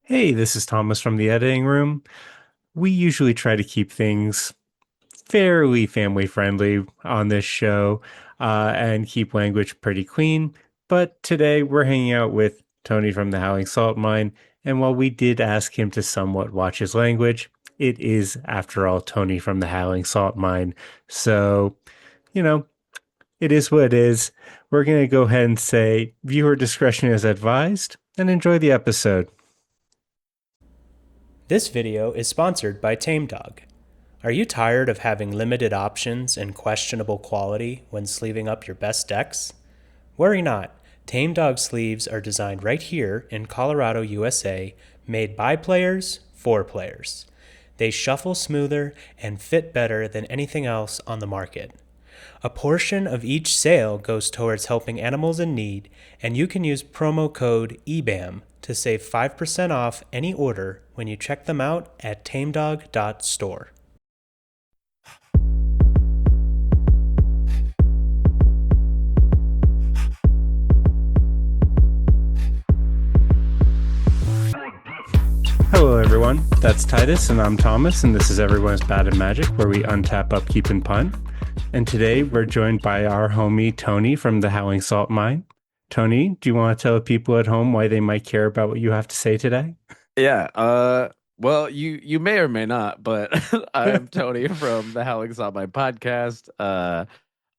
Hey, this is Thomas from the editing room. We usually try to keep things fairly family friendly on this show and keep language pretty clean. But today we're hanging out with Tony from the Howling Salt Mine. And while we did ask him to somewhat watch his language, it is, after all, Tony from the Howling Salt Mine. So, you know, it is what it is. We're going to go ahead and say viewer discretion is advised and enjoy the episode. This video is sponsored by Tame Dog. Are you tired of having limited options and questionable quality when sleeving up your best decks? Worry not. Tame Dog sleeves are designed right here in Colorado, USA, made by players for players. They shuffle smoother and fit better than anything else on the market. A portion of each sale goes towards helping animals in need, and you can use promo code EBAM to save 5% off any order when you check them out at tamedog.store. Hello, everyone. That's Titus, and I'm Thomas, and this is Everyone's Bad at Magic, where we untap, upkeep, and punt. And today we're joined by our homie Tony from the Howling Salt Mine. Tony, do you want to tell people at home why they might care about what you have to say today? Yeah, well, you may or may not, but I'm Tony from the Howling Salt Mine podcast.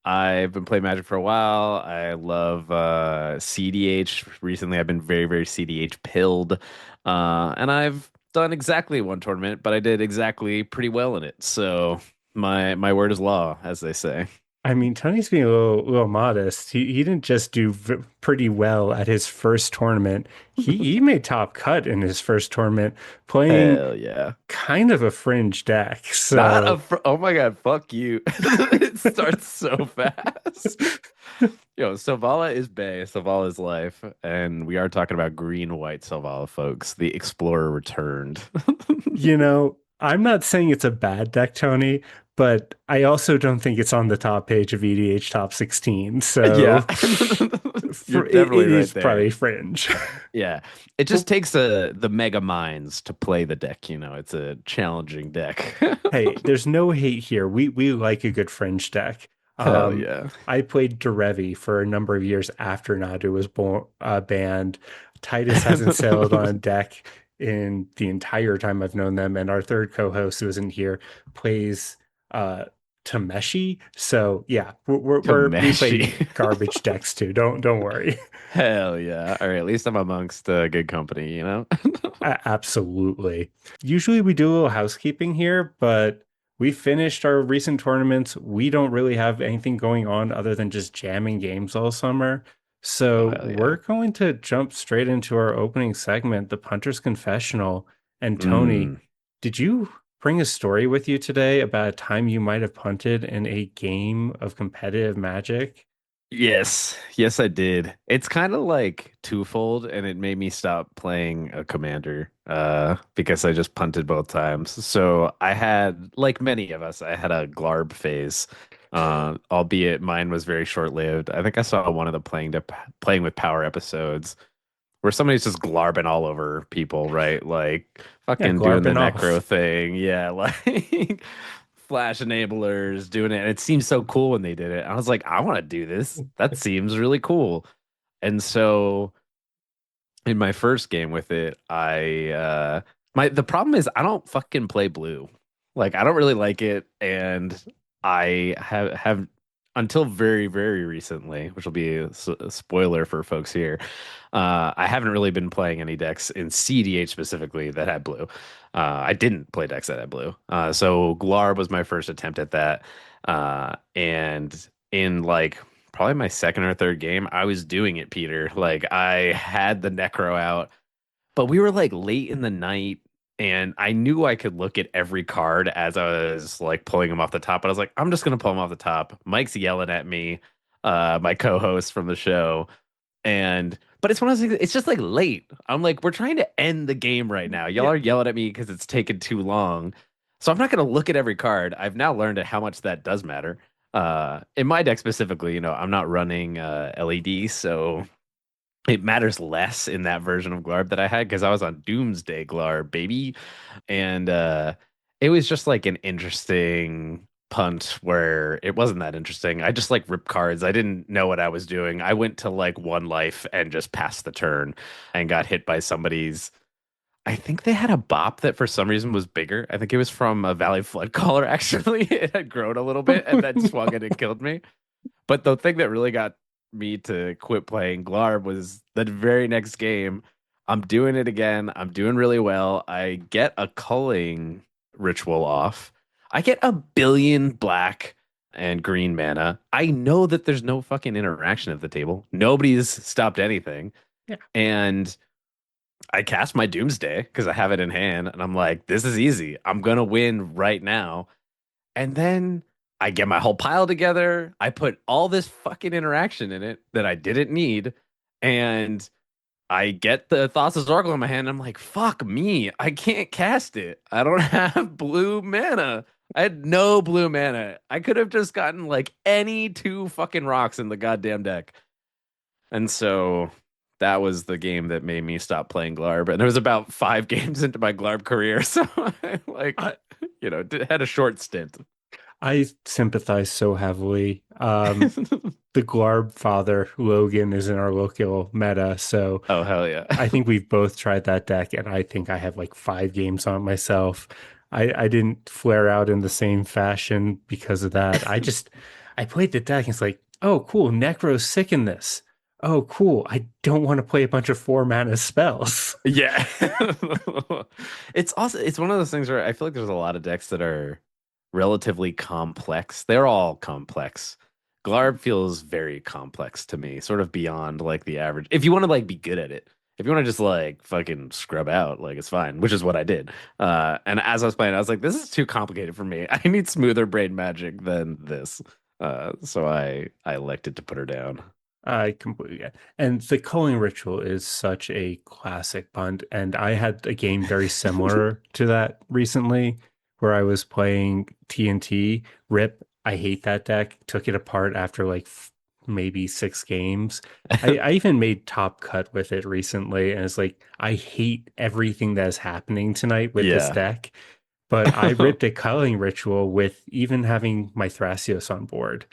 I've been playing Magic for a while. I love cEDH. Recently, I've been very cEDH pilled. And I've done exactly one tournament, but I did exactly pretty well in it. So my word is law, as they say. I mean, Tony's being a little modest. He didn't just do pretty well at his first tournament. He made top cut in his first tournament, playing Hell yeah. kind of a fringe deck. Not So a oh my God, fuck you. It starts so fast. Yo, Selvala is Bay, Selvala is life, and we are talking about green white Selvala, folks. The Explorer returned. I'm not saying it's a bad deck, Tony, but I also don't think it's on the top page of EDH top 16. Yeah. So You're it definitely is right there. probably fringe. Yeah. It Well, just takes the mega minds to play the deck, It's a challenging deck. hey, there's no hate here. We like a good fringe deck. Hell Um, yeah. I played Derevi for a number of years after Nadu was banned. Titus hasn't sailed on a deck in the entire time I've known them, and our third co-host who isn't here plays uh Tameshi. So yeah, we Kamashi. play garbage decks too. Don't worry. Hell yeah. All right, at least I'm amongst good company? Absolutely. Usually we do a little housekeeping here, but we finished our recent tournaments. We don't really have anything going on other than just jamming games all summer. Oh, So hell yeah. we're going to jump straight into our opening segment, the Punter's Confessional. And Tony, Mm. did you bring a story with you today about a time you might have punted in a game of competitive Magic? Yes, I did. It's kind of like twofold, and it made me stop playing a commander because I just punted both times. So I had, like many of us, I had a Glarb phase, albeit mine was very short-lived. I think I saw one of the playing with power episodes where somebody's just glarbing all over people, right? Like Yeah, fucking doing the glarping necro off. thing. Yeah, like flash enablers doing it. And it seemed so cool when they did it. I was like, I want to do this. That seems really cool. And so in my first game with it, I my the problem is I don't fucking play blue. Like I don't really like it, and I have until very recently, which will be a spoiler for folks here. I haven't really been playing any decks in cEDH specifically that had blue. I didn't play decks that had blue. So Glarb was my first attempt at that. And in like probably my second or third game, I was doing it, Peter. Like I had the Necro out, but we were like late in the night and I knew I could look at every card as I was like pulling them off the top. But I was like, I'm just gonna pull them off the top. Mike's yelling at me, my co-host from the show. And but it's one of those things, it's just like late. I'm like, we're trying to end the game right now. Y'all Yeah, are yelling at me because it's taken too long. So I'm not gonna look at every card. I've now learned how much that does matter. In my deck specifically, I'm not running LED, so it matters less in that version of Glarb that I had because I was on Doomsday Glarb, baby. And it was just like an interesting punt where it wasn't that interesting. I just like ripped cards. I didn't know what I was doing. I went to like one life and just passed the turn and got hit by somebody's. I think they had a bop that for some reason was bigger. I think it was from a Valley Flood caller, actually. It had grown a little bit and then swung it and killed me. But the thing that really got me to quit playing Glarb was the very next game. I'm doing it again. I'm doing really well. I get a culling ritual off. I get a billion black and green mana. I know that there's no fucking interaction at the table. Nobody's stopped anything. Yeah. And I cast my Doomsday because I have it in hand. And I'm like, this is easy. I'm going to win right now. And then I get my whole pile together. I put all this fucking interaction in it that I didn't need. And I get the Thassa's Oracle in my hand. I'm like, fuck me. I can't cast it. I don't have blue mana. I had no blue mana. I could have just gotten like any two fucking rocks in the goddamn deck. And so that was the game that made me stop playing Glarb. And it was about 5 games into my Glarb career. So I like, I, had a short stint. I sympathize so heavily. The Glarb father, Logan, is in our local meta, so Oh, hell yeah. I think we've both tried that deck, and I think I have like 5 games on it myself. I didn't flare out in the same fashion because of that. I played the deck and it's like, oh cool, Necro's sick in this. Oh cool, I don't want to play a bunch of 4 mana spells. Yeah. It's one of those things where I feel like there's a lot of decks that are relatively complex. They're all complex. Glarb feels very complex to me, sort of beyond like the average. If you want to like be good at it, if you want to just like fucking scrub out, like it's fine, which is what I did. And as I was playing, I was like, this is too complicated for me. I need smoother brain magic than this. So I elected to put her down. I completely get. And the culling ritual is such a classic punt. And I had a game very similar to that recently where I was playing TNT. Rip. I hate that deck. Took it apart after like maybe 6 games. I even made top cut with it recently. And it's like, I hate everything that is happening tonight with this Yeah. deck. But I ripped a culling ritual with even having my Thrasios on board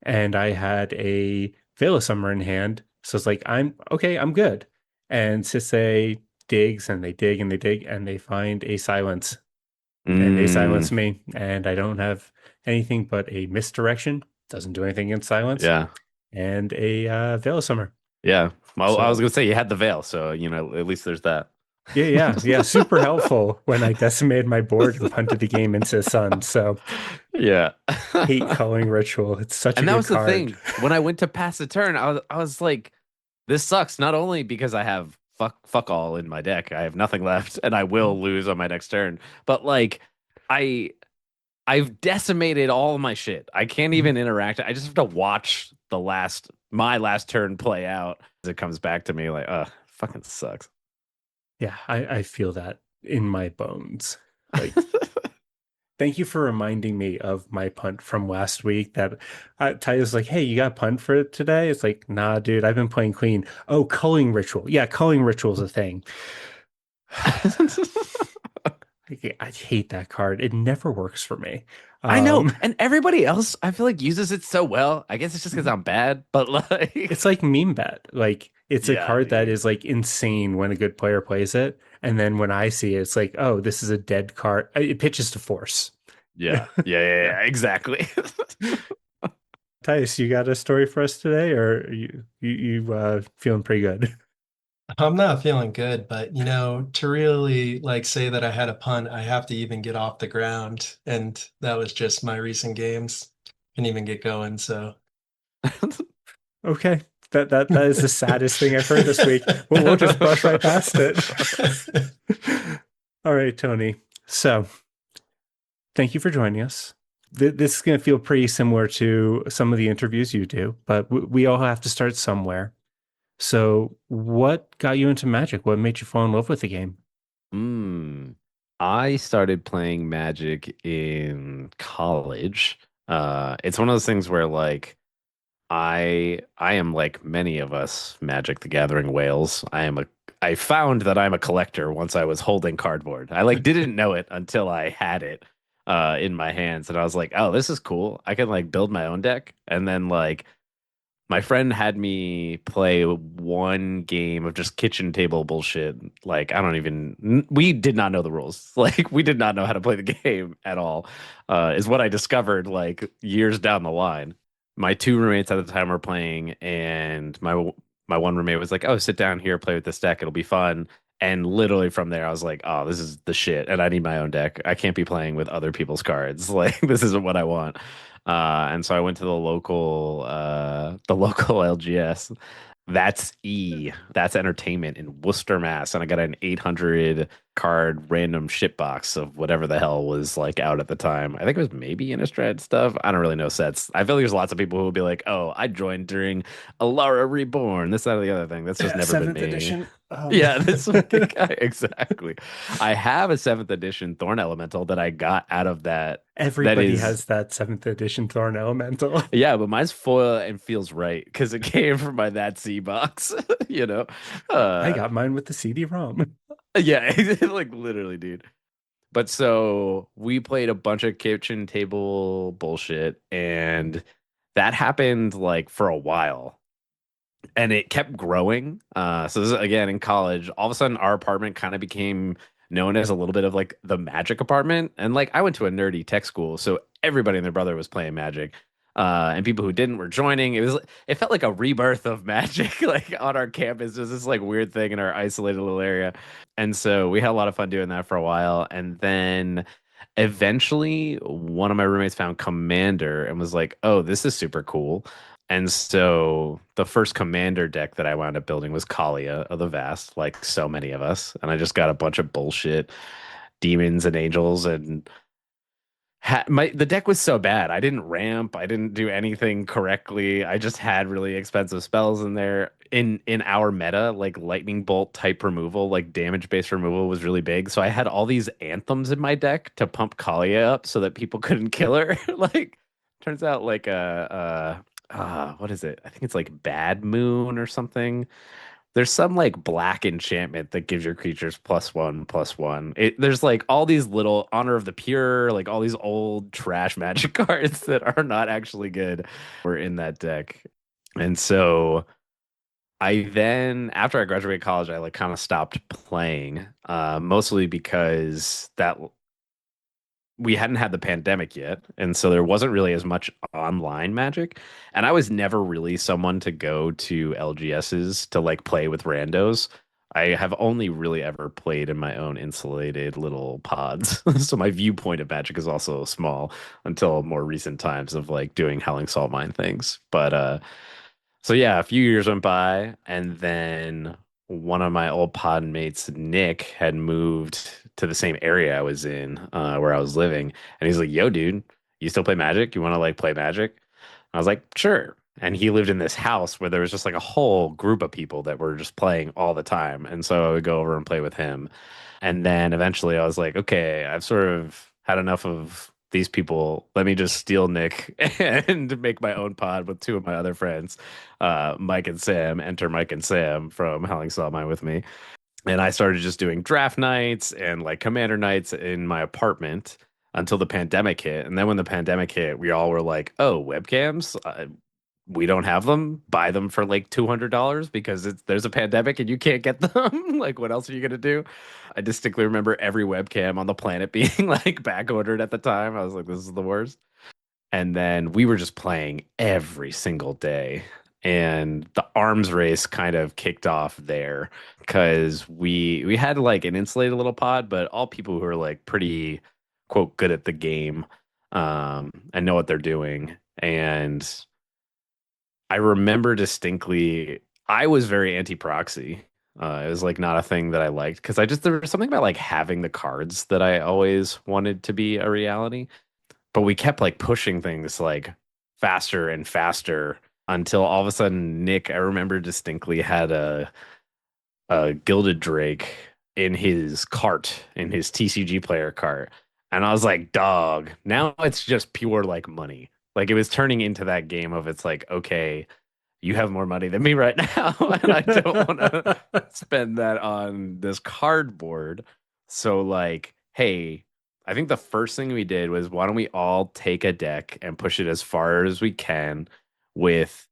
and I had a Veil Summer in hand. So it's like, I'm okay, I'm good. And Sisay digs and they dig and they dig and they find a silence and they silence Mm, me. And I don't have anything but a misdirection, doesn't do anything in silence, yeah. and a Veil Summer. Yeah. Well, I was So gonna say you had the veil, so at least there's that. yeah. Super helpful when I decimated my board and punted the game into the sun. So Yeah. hate culling ritual. It's such a And that good was the card. thing. When I went to pass the turn, I was like, this sucks. Not only because I have fuck all in my deck, I have nothing left, and I will lose on my next turn. But like, I I've decimated all of my shit. I can't even interact. I just have to watch my last turn play out as it comes back to me. Like, fucking sucks. Yeah, I feel that in my bones. Like, thank you for reminding me of my punt from last week. That Taya's like, "Hey, you got punt for it today?" It's like, "Nah, dude, I've been playing clean." Oh, culling ritual. Yeah, culling ritual's a thing. I hate that card. It never works for me. I know, Um, and everybody else I feel like uses it so well. I guess it's just because I'm bad, but it's like, like meme bet. Like, it's a yeah, card that dude. is like insane when a good player plays it, and then when I see it, it's like, oh, this is a dead card. It pitches to force. Yeah, exactly. Tice, you got a story for us today, or you feeling pretty good? I'm not feeling good, but to really like say that I had a punt, I have to even get off the ground, and that was just my recent games. Couldn't even get going, so Okay, that is the saddest thing I've heard this week. We'll just brush right past it. All right, Tony. So thank you for joining us. This is going to feel pretty similar to some of the interviews you do, but we all have to start somewhere. So, what got you into Magic? What made you fall in love with the game? Hmm. I started playing Magic in college. It's one of those things where like I am like many of us Magic the Gathering whales. I found that I'm a collector once I was holding cardboard. I like didn't know it until I had it in my hands and I was like, "Oh, this is cool. I can like build my own deck." And then like my friend had me play one game of just kitchen table bullshit. Like, I don't even, we did not know the rules. Like, we did not know how to play the game at all, is what I discovered like years down the line. My two roommates at the time were playing, and my one roommate was like, "Oh, sit down here, play with this deck. It'll be fun." And literally from there, I was like, "Oh, this is the shit." And I need my own deck. I can't be playing with other people's cards. Like, this isn't what I want. And so I went to the local LGS. That's That's Entertainment in Worcester, Mass. And I got an 800 card random shit box of whatever the hell was like out at the time. I think it was maybe Innistrad stuff. I don't really know sets. I feel like there's lots of people who will be like, "Oh, I joined during Alara Reborn, this, that, or the other thing." That's just Yeah, never been seventh me. edition. Yeah, this fucking guy. Exactly. I have a seventh edition Thorn Elemental that I got out of that. That Everybody is has that seventh edition Thorn Elemental. yeah, but mine's foil and feels right because it came from my that C box, you know. I Uh got mine with the CD-ROM. yeah, like literally, dude. But so we played a bunch of kitchen table bullshit and that happened like for a while and it kept growing. So this is, again in college, all of a sudden our apartment kind of became known as a little bit of like the magic apartment. And like I went to a nerdy tech school, so everybody and their brother was playing magic. And people who didn't were joining. It felt like a rebirth of magic, like on our campus. There's this like weird thing in our isolated little area. And so we had a lot of fun doing that for a while. And then eventually one of my roommates found Commander and was like, "Oh, this is super cool." And so the first commander deck that I wound up building was Kalia of the Vast, like so many of us. And I just got a bunch of bullshit demons and angels and the deck was so bad. I didn't ramp, I didn't do anything correctly. I just had really expensive spells in there. In our meta, like lightning bolt type removal, like damage based removal was really big. So I had all these anthems in my deck to pump Kalia up so that people couldn't kill her. Like turns out like what is it? I think it's like Bad Moon or something. There's some like black enchantment that gives your creatures +1/+1. There's like all these little Honor of the Pure, like all these old trash magic cards that are not actually good were in that deck. And so I then, after I graduated college, I like kind of stopped playing, mostly because that we hadn't had the pandemic yet, and so there wasn't really as much online magic. And I was never really someone to go to LGSs to like play with randos. I have only really ever played in my own insulated little pods. So my viewpoint of magic is also small until more recent times of like doing Howling Salt Mine things. But so yeah, a few years went by, and then one of my old pod mates, Nick, had moved to the same area I was in, where I was living, and he's like, "Yo, dude, you still play Magic? You want to like play Magic?" I was like, "Sure." And he lived in this house where there was just like a whole group of people that were just playing all the time, and so I would go over and play with him. And then eventually I was like, okay, I've sort of had enough of these people. Let me just steal Nick and make my own pod with two of my other friends, Mike and Sam. Enter Mike and Sam from Howling Salt Mine with me. And I started just doing draft nights and like commander nights in my apartment until the pandemic hit. And then when the pandemic hit, we all were like, oh, webcams? We don't have them. Buy them for like $200 because there's a pandemic and you can't get them. Like, what else are you going to do? I distinctly remember every webcam on the planet being like back ordered at the time. I was like, this is the worst. And then we were just playing every single day. And the arms race kind of kicked off there because we had like an insulated little pod, but all people who are like pretty quote good at the game and know what they're doing. And I remember distinctly I was very anti-proxy. It was like not a thing that I liked because there was something about like having the cards that I always wanted to be a reality. But we kept like pushing things like faster and faster until all of a sudden Nick, I remember distinctly, had a Gilded Drake in his cart, in his TCG player cart. And I was like, dog, now it's just pure like money. Like it was turning into that game of it's like, okay, you have more money than me right now, and I don't want to spend that on this cardboard. So like, hey, I think the first thing we did was why don't we all take a deck and push it as far as we can with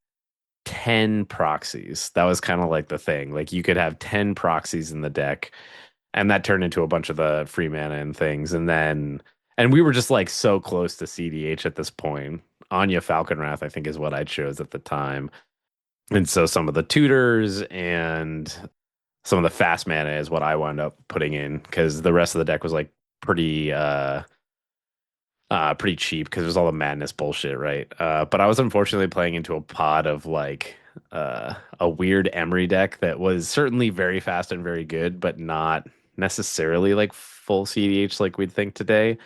10 proxies. That was kind of like the thing. Like you could have 10 proxies in the deck, and that turned into a bunch of the free mana and things. And we were just like so close to cEDH at this point. Anya Falconwrath, I think, is what I chose at the time. And so some of the tutors and some of the fast mana is what I wound up putting in because the rest of the deck was like pretty pretty cheap because there's all the madness bullshit, right? But I was unfortunately playing into a pod of like a weird Emery deck that was certainly very fast and very good, but not necessarily like full cEDH like we'd think today.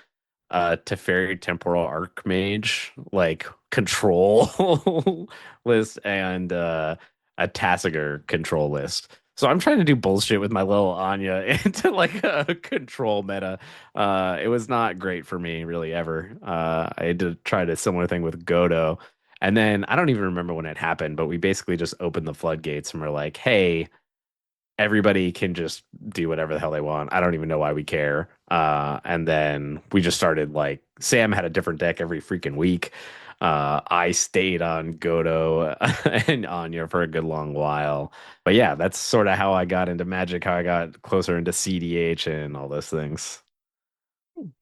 Teferi Temporal Archmage, like control list, and a Tasigur control list. So I'm trying to do bullshit with my little Anya into like a control meta. It was not great for me really ever. I had to try a similar thing with Godo. And then I don't even remember when it happened, but we basically just opened the floodgates and we're like, hey, everybody can just do whatever the hell they want. I don't even know why we care. And then we just started like Sam had a different deck every freaking week. I stayed on Godo and Anya for a good long while. But yeah, that's sort of how I got into Magic, how I got closer into cEDH and all those things.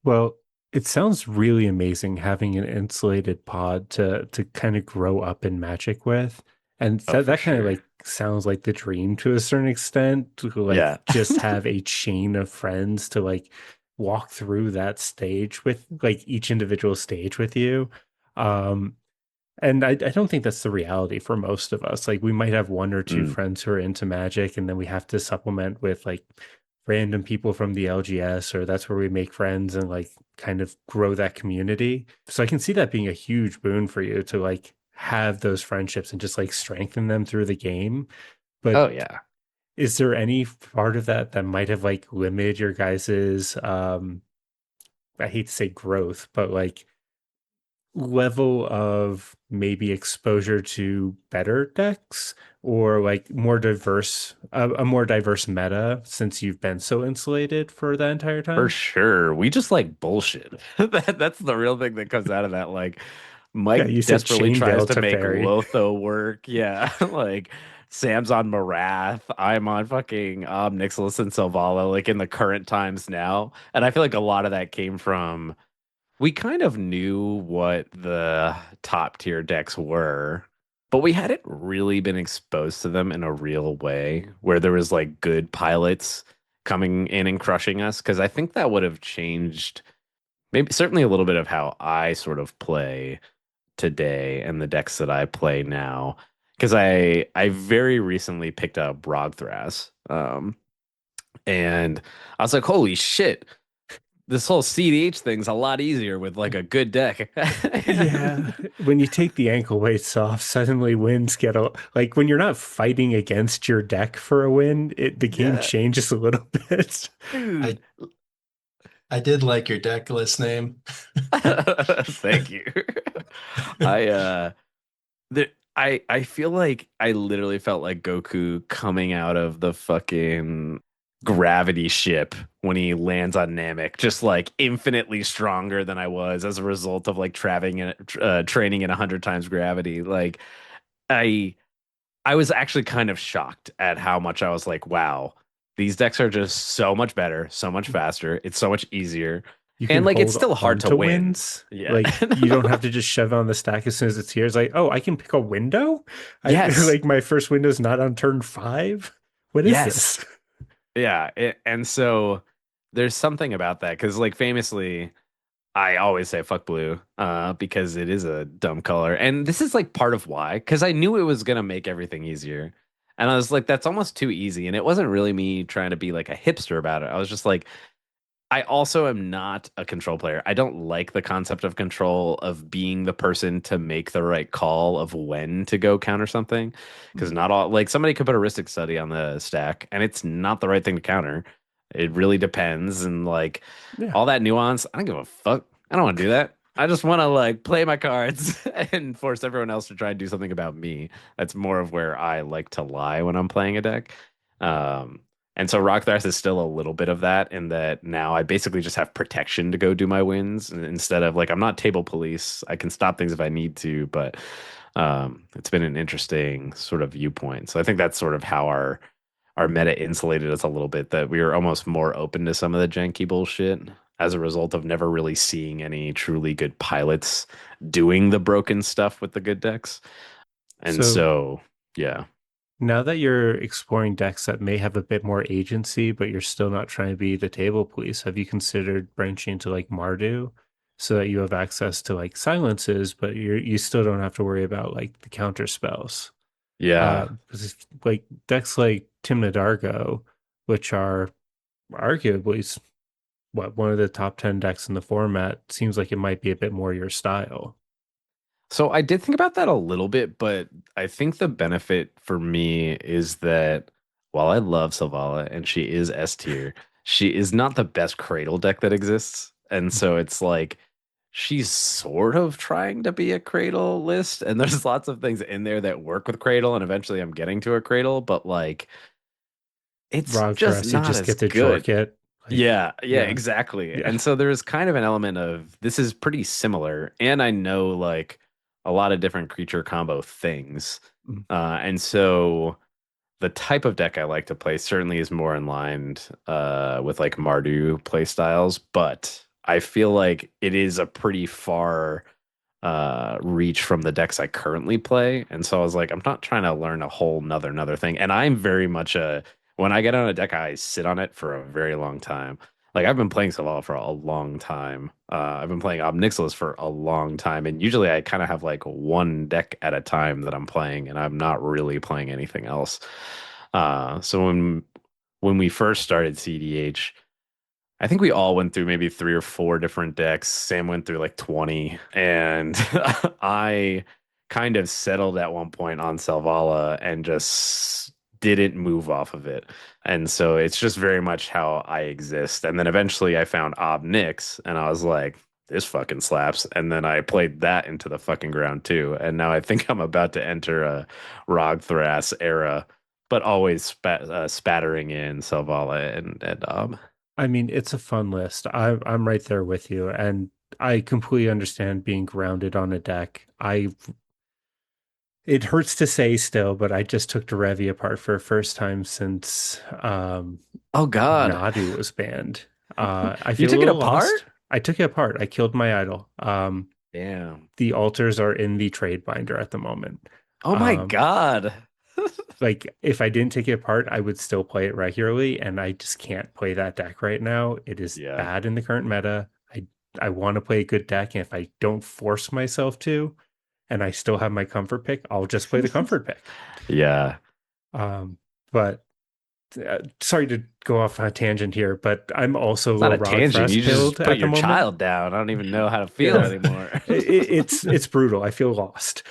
Well, it sounds really amazing having an insulated pod to kind of grow up in Magic with. And Oh, that for that kind of sure. like sounds like the dream to a certain extent, to like Yeah. just have a chain of friends to like walk through that stage with like each individual stage with you. Um, and I don't think that's the reality for most of us. Like we might have one or two Mm. friends who are into magic, and then we have to supplement with like random people from the LGS, or that's where we make friends and like kind of grow that community. So I can see that being a huge boon for you to like have those friendships and just like strengthen them through the game. But Oh, yeah. is there any part of that that might have like limited your guys's I hate to say growth, but like level of maybe exposure to better decks or like more diverse a more diverse meta since you've been so insulated for that entire For time? sure. We just like bullshit. That's the real thing that comes out of that. Like Yeah, you Mike said desperately tries Chainveil to make Teferi. Lotho work. Yeah. Like Sam's on Marath. I'm on fucking Ob Nix and Selvala, like in the current times now. And I feel like a lot of that came from we kind of knew what the top tier decks were, but we hadn't really been exposed to them in a real way where there was like good pilots coming in and crushing us. Cause I think that would have changed maybe certainly a little bit of how I sort of play today and the decks that I play now. Cause I very recently picked up Brogthras. And I was like, holy shit, this whole cEDH thing's a lot easier with like a good deck. Yeah, when you take the ankle weights off, suddenly wins get like when you're not fighting against your deck for a win, the game Yeah, changes a little bit. I dude. I did like your deck list name. Thank you. I I feel like I literally felt like Goku coming out of the fucking gravity ship when he lands on Namek, just like infinitely stronger than I was as a result of like training in 100 times gravity. Like I I was actually kind of shocked at how much I was like, wow, these decks are just so much better, so much faster. It's so much easier. You can And like it's hold still hard on to to win. wins. Yeah. Like you don't have to just shove it on the stack as soon as it's here. It's like, oh, I can pick a window. I Yes. like my first window's not on turn 5. What is Yes. this? Yeah. And so there's something about that because like famously I always say fuck blue because it is a dumb color. And this is like part of why, because I knew it was gonna make everything easier. And I was like, that's almost too easy. And it wasn't really me trying to be like a hipster about it. I was just like, I also am not a control player. I don't like the concept of control, of being the person to make the right call of when to go counter something. Because not all, like somebody could put a Ristic Study on the stack and it's not the right thing to counter. It really depends. And like Yeah. all that nuance, I don't give a fuck. I don't want to do that. I just want to like play my cards and force everyone else to try and do something about me. That's more of where I like to lie when I'm playing a deck. Um, and so Rock Thrash is still a little bit of that in that now I basically just have protection to go do my wins instead of like I'm not table police. I can stop things if I need to, but it's been an interesting sort of viewpoint. So I think that's sort of how our meta insulated us a little bit that we were almost more open to some of the janky bullshit as a result of never really seeing any truly good pilots doing the broken stuff with the good decks. And So so, yeah. now that you're exploring decks that may have a bit more agency, but you're still not trying to be the table police, have you considered branching into like Mardu so that you have access to like silences, but you still don't have to worry about like the counter spells? Yeah. Because like decks like Timna Dargo, which are arguably what one of the top 10 decks in the format, seems like it might be a bit more your style. So I did think about that a little bit, but I think the benefit for me is that while I love Selvala and she is S tier, she is not the best Cradle deck that exists. And so it's like she's sort of trying to be a Cradle list, and there's lots of things in there that work with Cradle, and eventually I'm getting to a Cradle, but like it's Rog for just us, you not just as get to good. jork it. Like, Yeah, yeah, exactly. yeah. And so there's kind of an element of this is pretty similar, and I know like a lot of different creature combo things. Mm. And so the type of deck I like to play certainly is more in line with like Mardu play styles, but I feel like it is a pretty far reach from the decks I currently play. And so I was like, I'm not trying to learn a whole another thing. And I'm very much a when I get on a deck, I sit on it for a very long time. Like I've been playing Salvala for a long time. I've been playing Ob Nix for a long time, and usually I kind of have like one deck at a time that I'm playing, and I'm not really playing anything else. So when we first started cEDH, I think we all went through maybe three or four different decks. Sam went through like 20. And I kind of settled at one point on Selvala and just didn't move off of it. And so it's just very much how I exist. And then eventually I found Ob Nix and I was like, this fucking slaps. And then I played that into the fucking ground too. And now I think I'm about to enter a Rog Thras era, but always spattering in Selvala and Ob. I mean, it's a fun list. I'm right there with you, and I completely understand being grounded on a deck. It hurts to say still, but I just took Derevi apart for the first time since Oh God. Nadu was banned. I You feel a took it little apart? lost. I took it apart. I killed my idol. Damn. The altars are in the trade binder at the moment. Oh my Um, God. like if I didn't take it apart, I would still play it regularly, and I just can't play that deck right now. It is Yeah. bad in the current meta. I want to play a good deck, and if I don't force myself to, and I still have my comfort pick, I'll just play the comfort pick. Yeah. But sorry to go off on a tangent here, but I'm also a It's not little a Rog tangent. Frost You pilled just put at the your moment. child down. I don't even know how to feel Yeah, anymore. it's brutal. I feel lost.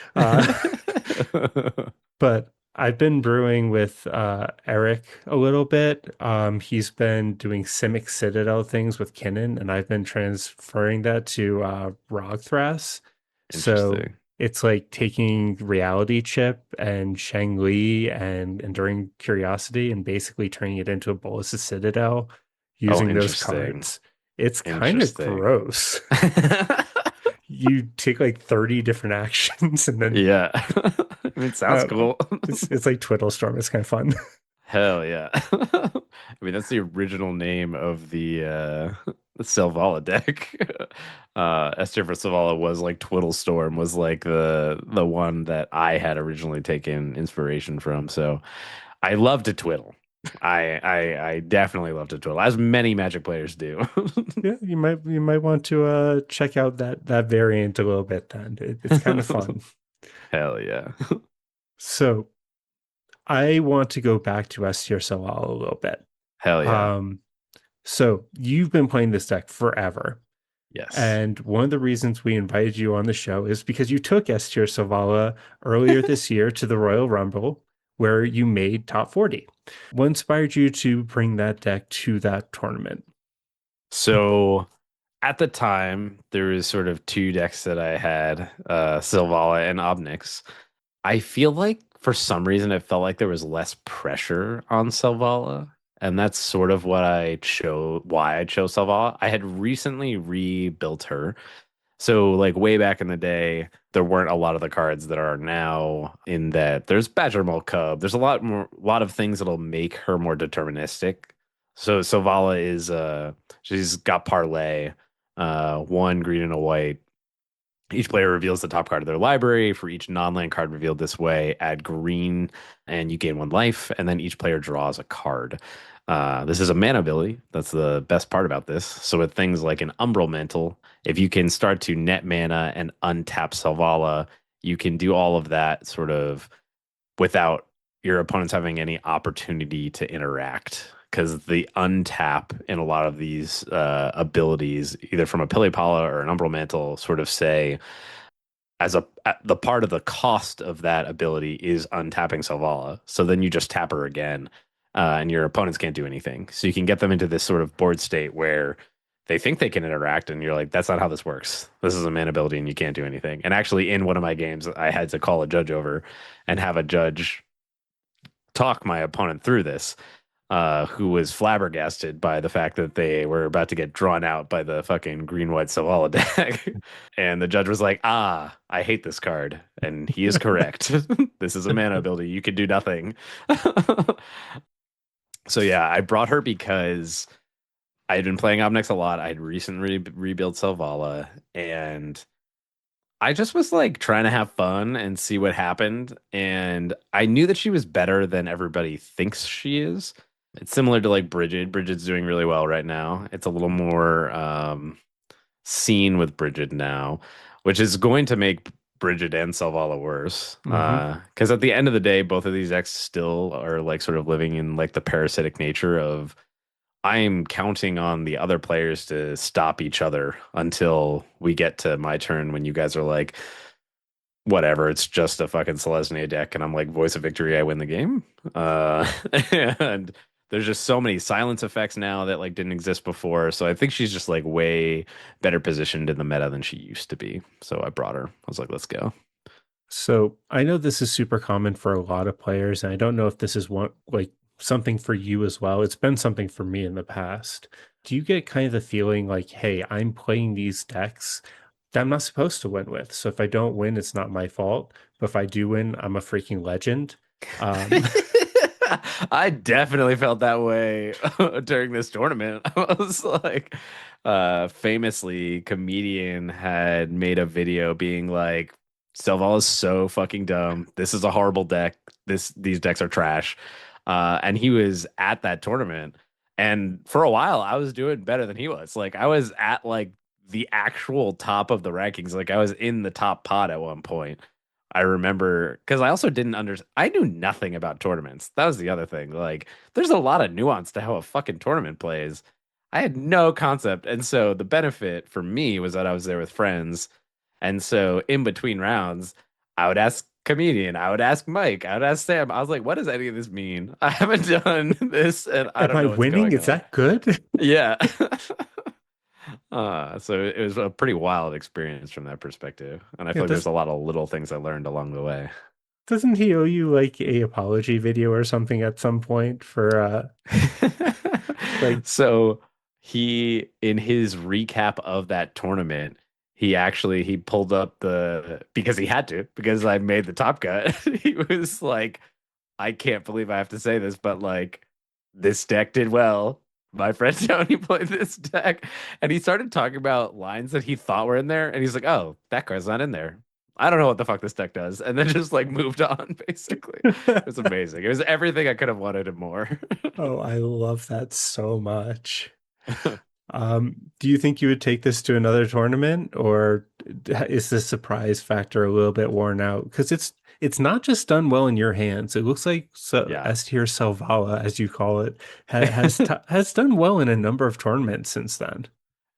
But I've been brewing with Eric a little bit. He's been doing Simic Citadel things with Kinnan, and I've been transferring that to Rogthras. So Interesting. it's like taking Reality Chip and Shang Li and Enduring Curiosity and basically turning it into a Bolus of Citadel Oh, using those interesting. cards. It's kind of Interesting. gross. You take like 30 different actions and then Yeah. I mean, it I sounds don't know. cool. It's like Twiddle Storm. It's kind of fun. Hell yeah. I mean, that's the original name of the Selvala deck. S-Tier for Selvala was like Twiddlestorm was like the one that I had originally taken inspiration from. So I love to twiddle. I definitely love to twiddle, as many Magic players do. Yeah, you might want to check out that variant a little bit then. It's kind of fun. Hell yeah. So I want to go back to S-Tier Selvala a little bit. Hell yeah. Um, so you've been playing this deck forever. Yes. And one of the reasons we invited you on the show is because you took S-Tier Selvala earlier this year to the Royal Rumble, where you made top 40. What inspired you to bring that deck to that tournament? So at the time, there was sort of two decks that I had, Selvala and Ob Nix. I feel like for some reason it felt like there was less pressure on Selvala. And that's sort of why I chose Selvala. I had recently rebuilt her. So like way back in the day, there weren't a lot of the cards that are now in that. There's Badger Mole Cub. There's a lot of things that'll make her more deterministic. So Selvala is she's got parlay, one green and a white. Each player reveals the top card of their library. For each non-land card revealed this way, add green and you gain one life. And then each player draws a card. This is a mana ability. That's the best part about this. So with things like an Umbral Mantle, if you can start to net mana and untap Selvala, you can do all of that sort of without your opponents having any opportunity to interact. Because the untap in a lot of these abilities, either from a Pilipala or an Umbral Mantle, sort of say the part of the cost of that ability is untapping Selvala. So then you just tap her again, and your opponents can't do anything. So you can get them into this sort of board state where they think they can interact, and you're like, that's not how this works. This is a man ability, and you can't do anything. And actually, in one of my games, I had to call a judge over and have a judge talk my opponent through this, who was flabbergasted by the fact that they were about to get drawn out by the fucking green white Savala deck. And the judge was like, "Ah, I hate this card," and he is correct. This is a mana ability. You can do nothing. So yeah, I brought her because I had been playing Obnix a lot. I had recently rebuilt Selvala, and I just was like trying to have fun and see what happened. And I knew that she was better than everybody thinks she is. It's similar to like Bridget. Bridget's doing really well right now. It's a little more seen with Bridget now, which is going to make Bridget and Selvala worse. Hmm. Because at the end of the day, both of these decks still are like sort of living in like the parasitic nature of I'm counting on the other players to stop each other until we get to my turn when you guys are like, whatever, it's just a fucking Selesnya deck, and I'm like, voice of victory, I win the game. And there's just so many silence effects now that like didn't exist before. So I think she's just like way better positioned in the meta than she used to be. So I brought her. I was like, let's go. So I know this is super common for a lot of players, and I don't know if this is one like something for you as well. It's been something for me in the past. Do you get kind of the feeling like, hey, I'm playing these decks that I'm not supposed to win with. So if I don't win, it's not my fault. But if I do win, I'm a freaking legend. Um, I definitely felt that way during this tournament. I was like, famously, comedian had made a video being like, Stelval is so fucking dumb. This is a horrible deck. These decks are trash. And he was at that tournament. And for a while, I was doing better than he was. Like I was at like the actual top of the rankings. Like I was in the top pot at one point. I remember because I also didn't understand. I knew nothing about tournaments. That was the other thing. Like, there's a lot of nuance to how a fucking tournament plays. I had no concept, and so the benefit for me was that I was there with friends, and so in between rounds, I would ask comedian, I would ask Mike, I would ask Sam. I was like, "What does any of this mean? I haven't done this, and I am don't I know what's winning? going Is on." that good? Yeah. So it was a pretty wild experience from that perspective. And I Yeah, feel like there's a lot of little things I learned along the way. doesn't he owe you like a apology video or something at some point for like So he, in his recap of that tournament, he pulled up because he had to, because I made the top cut. He was like, I can't believe I have to say this, but like this deck did well. My friend Tony played this deck, and he started talking about lines that he thought were in there, and he's like, "Oh, that card's not in there. I don't know what the fuck this deck does," and then just like moved on. Basically, it was amazing. It was everything I could have wanted and more. Oh, I love that so much. Do you think you would take this to another tournament, or is the surprise factor a little bit worn out? Because it's not just done well in your hands. It looks like Yeah. S-Tier Selvala, as you call it, has done well in a number of tournaments since then.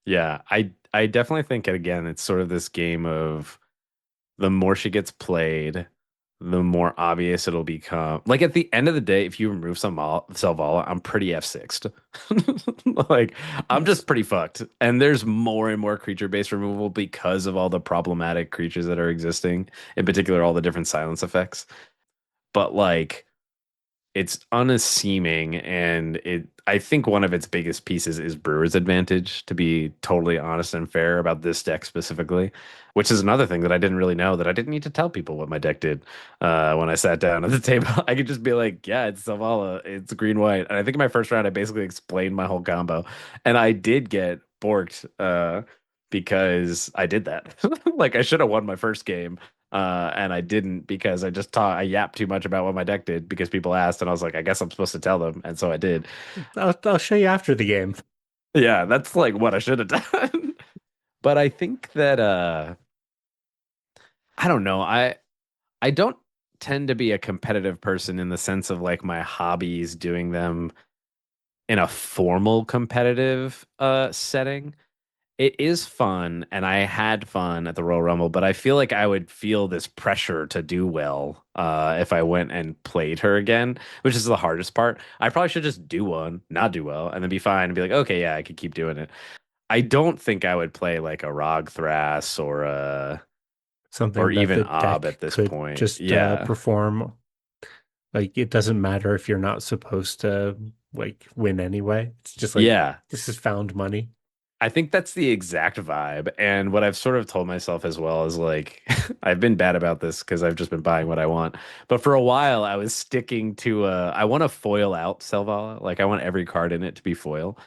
Yeah, I definitely think again it's sort of this game of the more she gets played, the more obvious it'll become. Like at the end of the day, if you remove some Selvala, I'm pretty F6'd. Like I'm Yes. just pretty fucked. And there's more and more creature-based removal because of all the problematic creatures that are existing, in particular all the different silence effects. But like it's unassuming, and it I think one of its biggest pieces is Brewer's Advantage, to be totally honest and fair about this deck specifically, which is another thing that I didn't really know, that I didn't need to tell people what my deck did when I sat down at the table. I could just be like, yeah, it's Zavala, it's green white. And I think in my first round I basically explained my whole combo, and I did get borked because I did that. Like I should have won my first game, and I didn't, because I yapped too much about what my deck did because people asked, and I was like, I guess I'm supposed to tell them, and so I did. I'll show you after the game. Yeah, that's like what I should have done. But I think that I don't know. I don't tend to be a competitive person in the sense of like my hobbies doing them in a formal competitive setting. It is fun, and I had fun at the Royal Rumble, but I feel like I would feel this pressure to do well if I went and played her again, which is the hardest part. I probably should just do one, not do well, and then be fine and be like, okay, yeah, I could keep doing it. I don't think I would play like a Rog Thras or Something that even the Ob deck at this could point. just Yeah. perform. Like it doesn't matter if you're not supposed to like win anyway. It's just like Yeah. this is found money. I think that's the exact vibe. And what I've sort of told myself as well is like, I've been bad about this because I've just been buying what I want. But for a while, I was sticking to, I want to foil out Selvala. Like, I want every card in it to be foil,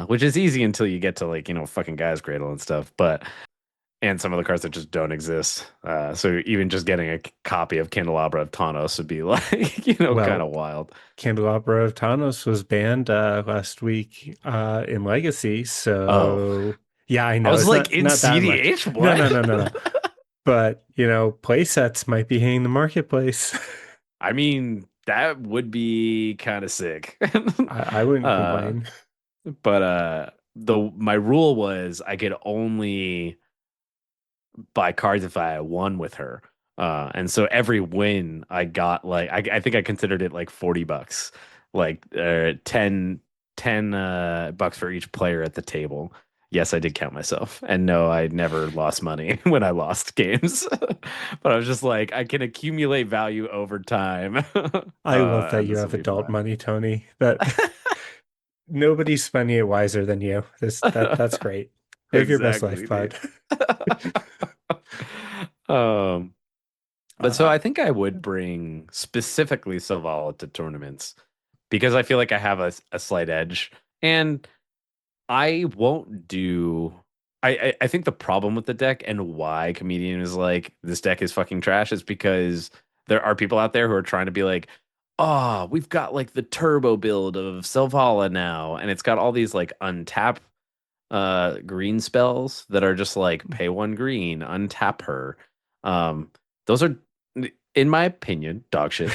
which is easy until you get to like, fucking Guy's Cradle and stuff. And some of the cards that just don't exist. So even just getting a copy of Candelabra of Tawnos would be like, kind Well, of wild. Candelabra of Tanos was banned last week in Legacy, Oh, so yeah, I I know was it's like, not in that much. cEDH? No, What? no, no, no, no. But play sets might be hitting the marketplace. I mean, that would be kind of sick. I wouldn't uh, complain. but the my rule was I could only buy cards if I won with her. And so every win I got, like I think I considered it like $40, like 10 bucks for each player at the table. Yes, I did count myself. And no, I never lost money when I lost games. But I was just like, I can accumulate value over time. I love that And you this will have be adult fine. money, Tony. That nobody's spending it wiser than you. That's great. Live your best life, Exactly, bud. dude. Um, but so Uh, I think I would bring specifically Savala to tournaments because I feel like I have a slight edge, and I won't do. I think the problem with the deck and why Comedian is like, this deck is fucking trash is because there are people out there who are trying to be like, oh, we've got like the turbo build of Selvala now, and it's got all these like untap green spells that are just like pay one green, untap her. Um those are, in my opinion, dog shit.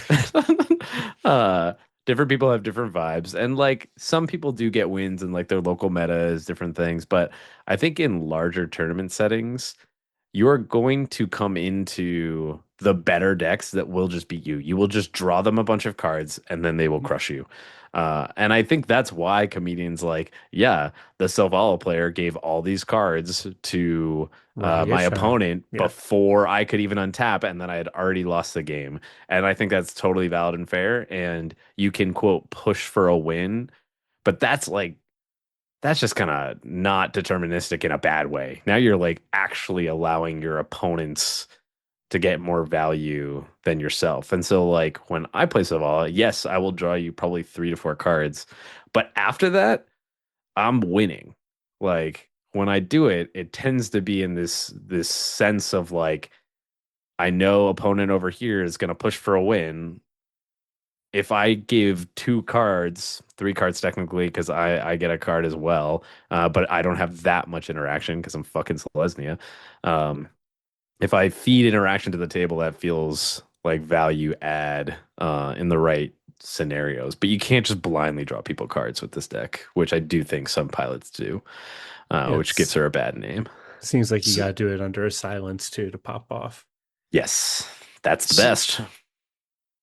uh Different people have different vibes, and like some people do get wins in like their local metas, different things, but I think in larger tournament settings you're going to come into the better decks that will just beat you. You will just draw them a bunch of cards and then they will crush you. And I think that's why comedians like, yeah, the Selvala player gave all these cards to my Ragisha. opponent Yeah. before I could even untap, and then I had already lost the game. And I think that's totally valid and fair. And you can, quote, push for a win, but that's just kind of not deterministic in a bad way. Now you're like actually allowing your opponents to get more value than yourself. And so like when I play Savala, yes, I will draw you probably 3 to 4 cards, but after that, I'm winning. Like when I do it, it tends to be in this sense of like, I know opponent over here is going to push for a win. If I give 2 cards, 3 cards technically, because I get a card as well, but I don't have that much interaction because I'm fucking Selesnya. Um, if I feed interaction to the table, that feels like value add in the right scenarios. But you can't just blindly draw people cards with this deck, which I do think some pilots do, which gives It's her a bad name. seems like you So, gotta do it under a silence too to pop off. yes, That's the So, best.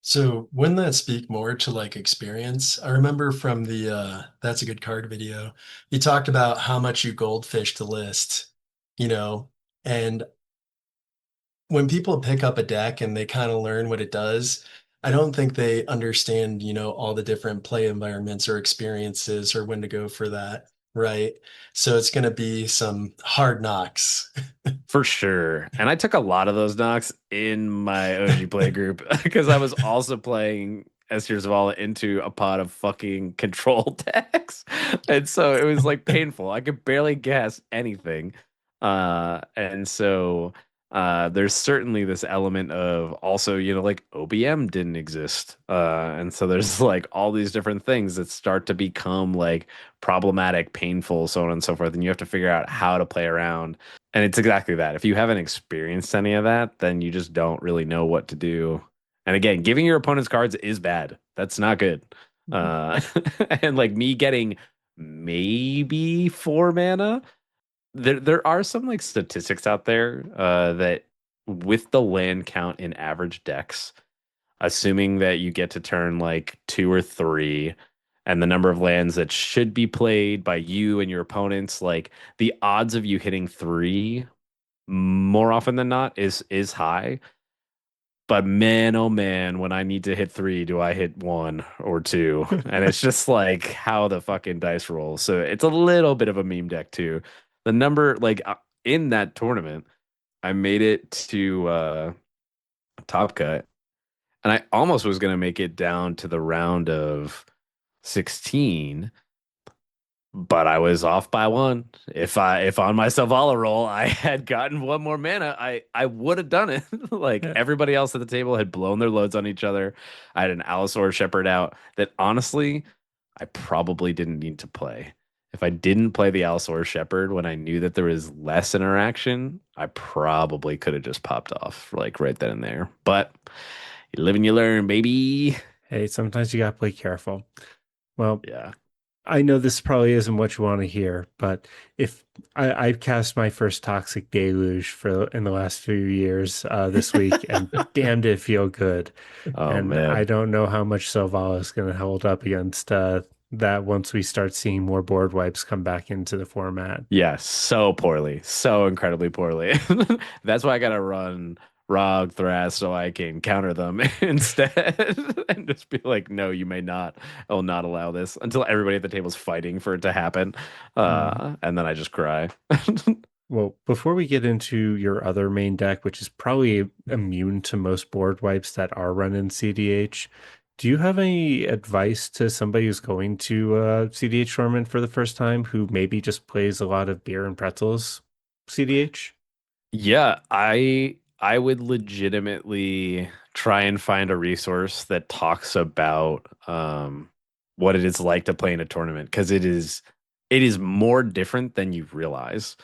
so wouldn't that speak more to like experience? I remember from the That's a Good Card video, you talked about how much you goldfish the list, you know, and when people pick up a deck and they kind of learn what it does, I don't think they understand, all the different play environments or experiences or when to go for that, right? So it's going to be some hard knocks. For sure. And I took a lot of those knocks in my OG play group because I was also playing S-Tier Selvala into a pot of fucking control decks. And so it was like painful. I could barely guess anything. And so there's certainly this element of also, like OBM didn't exist. And so there's like all these different things that start to become like problematic, painful, so on and so forth. And you have to figure out how to play around. And it's exactly that. If you haven't experienced any of that, then you just don't really know what to do. And again, giving your opponent's cards is bad. That's not good. Uh, and like me getting maybe 4 mana, there are some like statistics out there that with the land count in average decks, assuming that you get to turn like 2 or 3, and the number of lands that should be played by you and your opponents, like the odds of you hitting 3 more often than not is high. But man, oh man, when I need to hit 3, do I hit 1 or 2? And it's just like how the fucking dice roll. So it's a little bit of a meme deck too. The number, like in that tournament, I made it to top cut, and I almost was gonna make it down to the round of 16, but I was off by 1. If on my Selvala roll I had gotten 1 more mana, I would have done it. Like Yeah. everybody else at the table had blown their loads on each other. I had an Allosaur Shepherd out that honestly I probably didn't need to play. If I didn't play the Allosaur Shepherd when I knew that there was less interaction, I probably could have just popped off like right then and there. But you live and you learn, baby. Hey, sometimes you gotta play careful. Well, Yeah. I know this probably isn't what you want to hear, but if I cast my first Toxic Deluge for in the last few years this week, and damn did it feel good. Oh And I man. don't know how much Selvala is going to hold up against that once we start seeing more board wipes come back into the format. Yeah, so poorly, so incredibly poorly. That's why I gotta run Rog Thras so I can counter them instead and just be like, no, you may not. I will not allow this until everybody at the table is fighting for it to happen. Mm. And then I just cry. Well, before we get into your other main deck, which is probably immune to most board wipes that are run in cEDH, do you have any advice to somebody who's going to a cEDH tournament for the first time who maybe just plays a lot of beer and pretzels cEDH? Yeah, I would legitimately try and find a resource that talks about what it is like to play in a tournament because it is more different than you realize.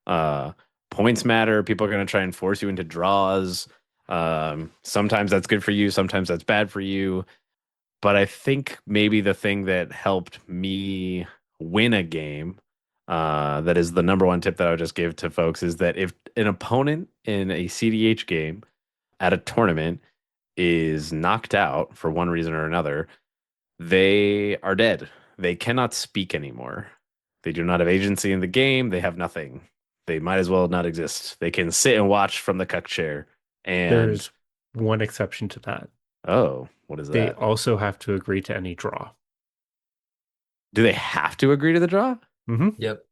Uh Points matter. People are going to try and force you into draws. Sometimes that's good for you, sometimes that's bad for you. But I think maybe the thing that helped me win a game, that is the number one tip that I would just give to folks, is that if an opponent in a cEDH game at a tournament is knocked out for one reason or another, they are dead. They cannot speak anymore. They do not have agency in the game. They have nothing. They might as well not exist. They can sit and watch from the cuck chair. There And is one exception to that. oh, what is They that? also have to agree to any draw. Do they have to agree to the draw? Hmm. Yep.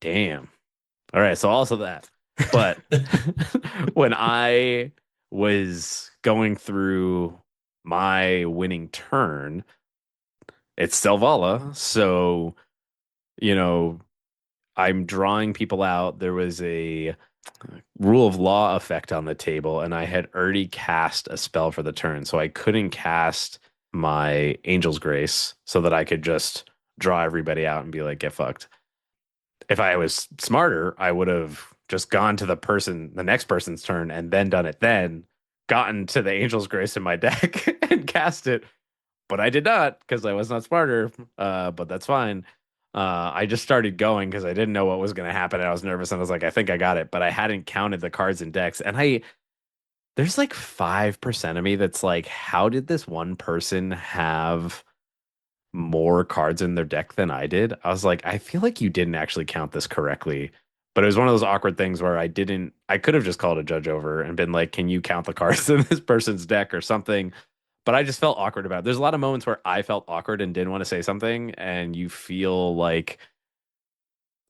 Damn. All right, so also that. But when I was going through my winning turn, it's Selvala. So, you know, I'm drawing people out. There was a rule of law effect on the table, and I had already cast a spell for the turn. So I couldn't cast my Angel's Grace so that I could just draw everybody out and be like, get fucked. If I was smarter, I would have just gone to the next person's turn, and then done it then, gotten to the Angel's Grace in my deck and cast it. But I did not because I was not smarter. But that's fine. I just started going because I didn't know what was going to happen. And I was nervous, and I was like, I think I got it. But I hadn't counted the cards and decks. And there's like 5% of me that's like, how did this one person have more cards in their deck than I did? I was like, I feel like you didn't actually count this correctly. But it was one of those awkward things where I could have just called a judge over and been like, can you count the cards in this person's deck or something? But I just felt awkward about it. There's a lot of moments where I felt awkward and didn't want to say something, and you feel like,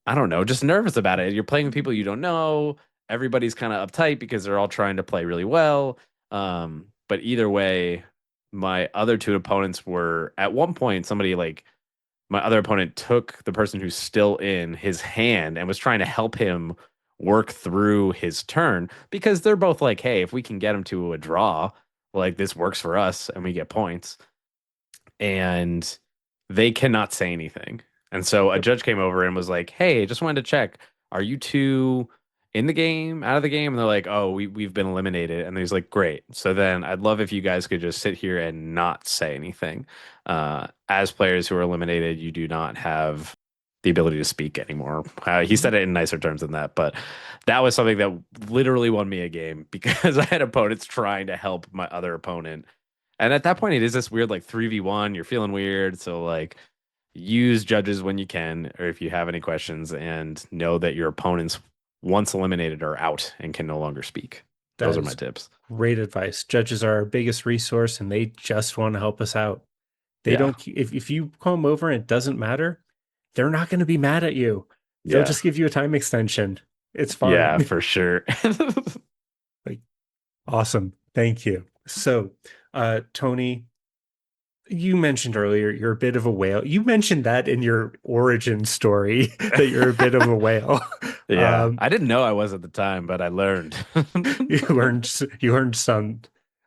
I don't know, just nervous about it. You're playing with people you don't know. Everybody's kind of uptight because they're all trying to play really well. But either way, my other two opponents were at one point somebody like my other opponent took the person who's still in his hand and was trying to help him work through his turn because they're both like, hey, if we can get him to a draw, like this works for us and we get points. And they cannot say anything. And so a judge came over and was like, "Hey, just wanted to check. Are you two in the game, out of the game?" And they're like, "Oh, we've been eliminated." And he's like, "Great. So then I'd love if you guys could just sit here and not say anything. As players who are eliminated, you do not have the ability to speak anymore." He said it in nicer terms than that, but that was something that literally won me a game because I had opponents trying to help my other opponent. And at that point, it is this weird like 3v1. You're feeling weird. So, like, use judges when you can, or if you have any questions, and know that your opponents, once eliminated, are out and can no longer speak. That Those are my is tips. great advice. Judges are our biggest resource and they just want to help us out. They Yeah. don't, if you call them over and it doesn't matter, they're not going to be mad at you. They'll Yeah. just give you a time extension. It's Yeah, fine. for sure. Like, awesome. Thank you. So, Tony, you mentioned earlier you're a bit of a whale. You mentioned that in your origin story that you're a bit of a whale. Yeah. Um, I didn't know I was at the time, but I learned. you learned some.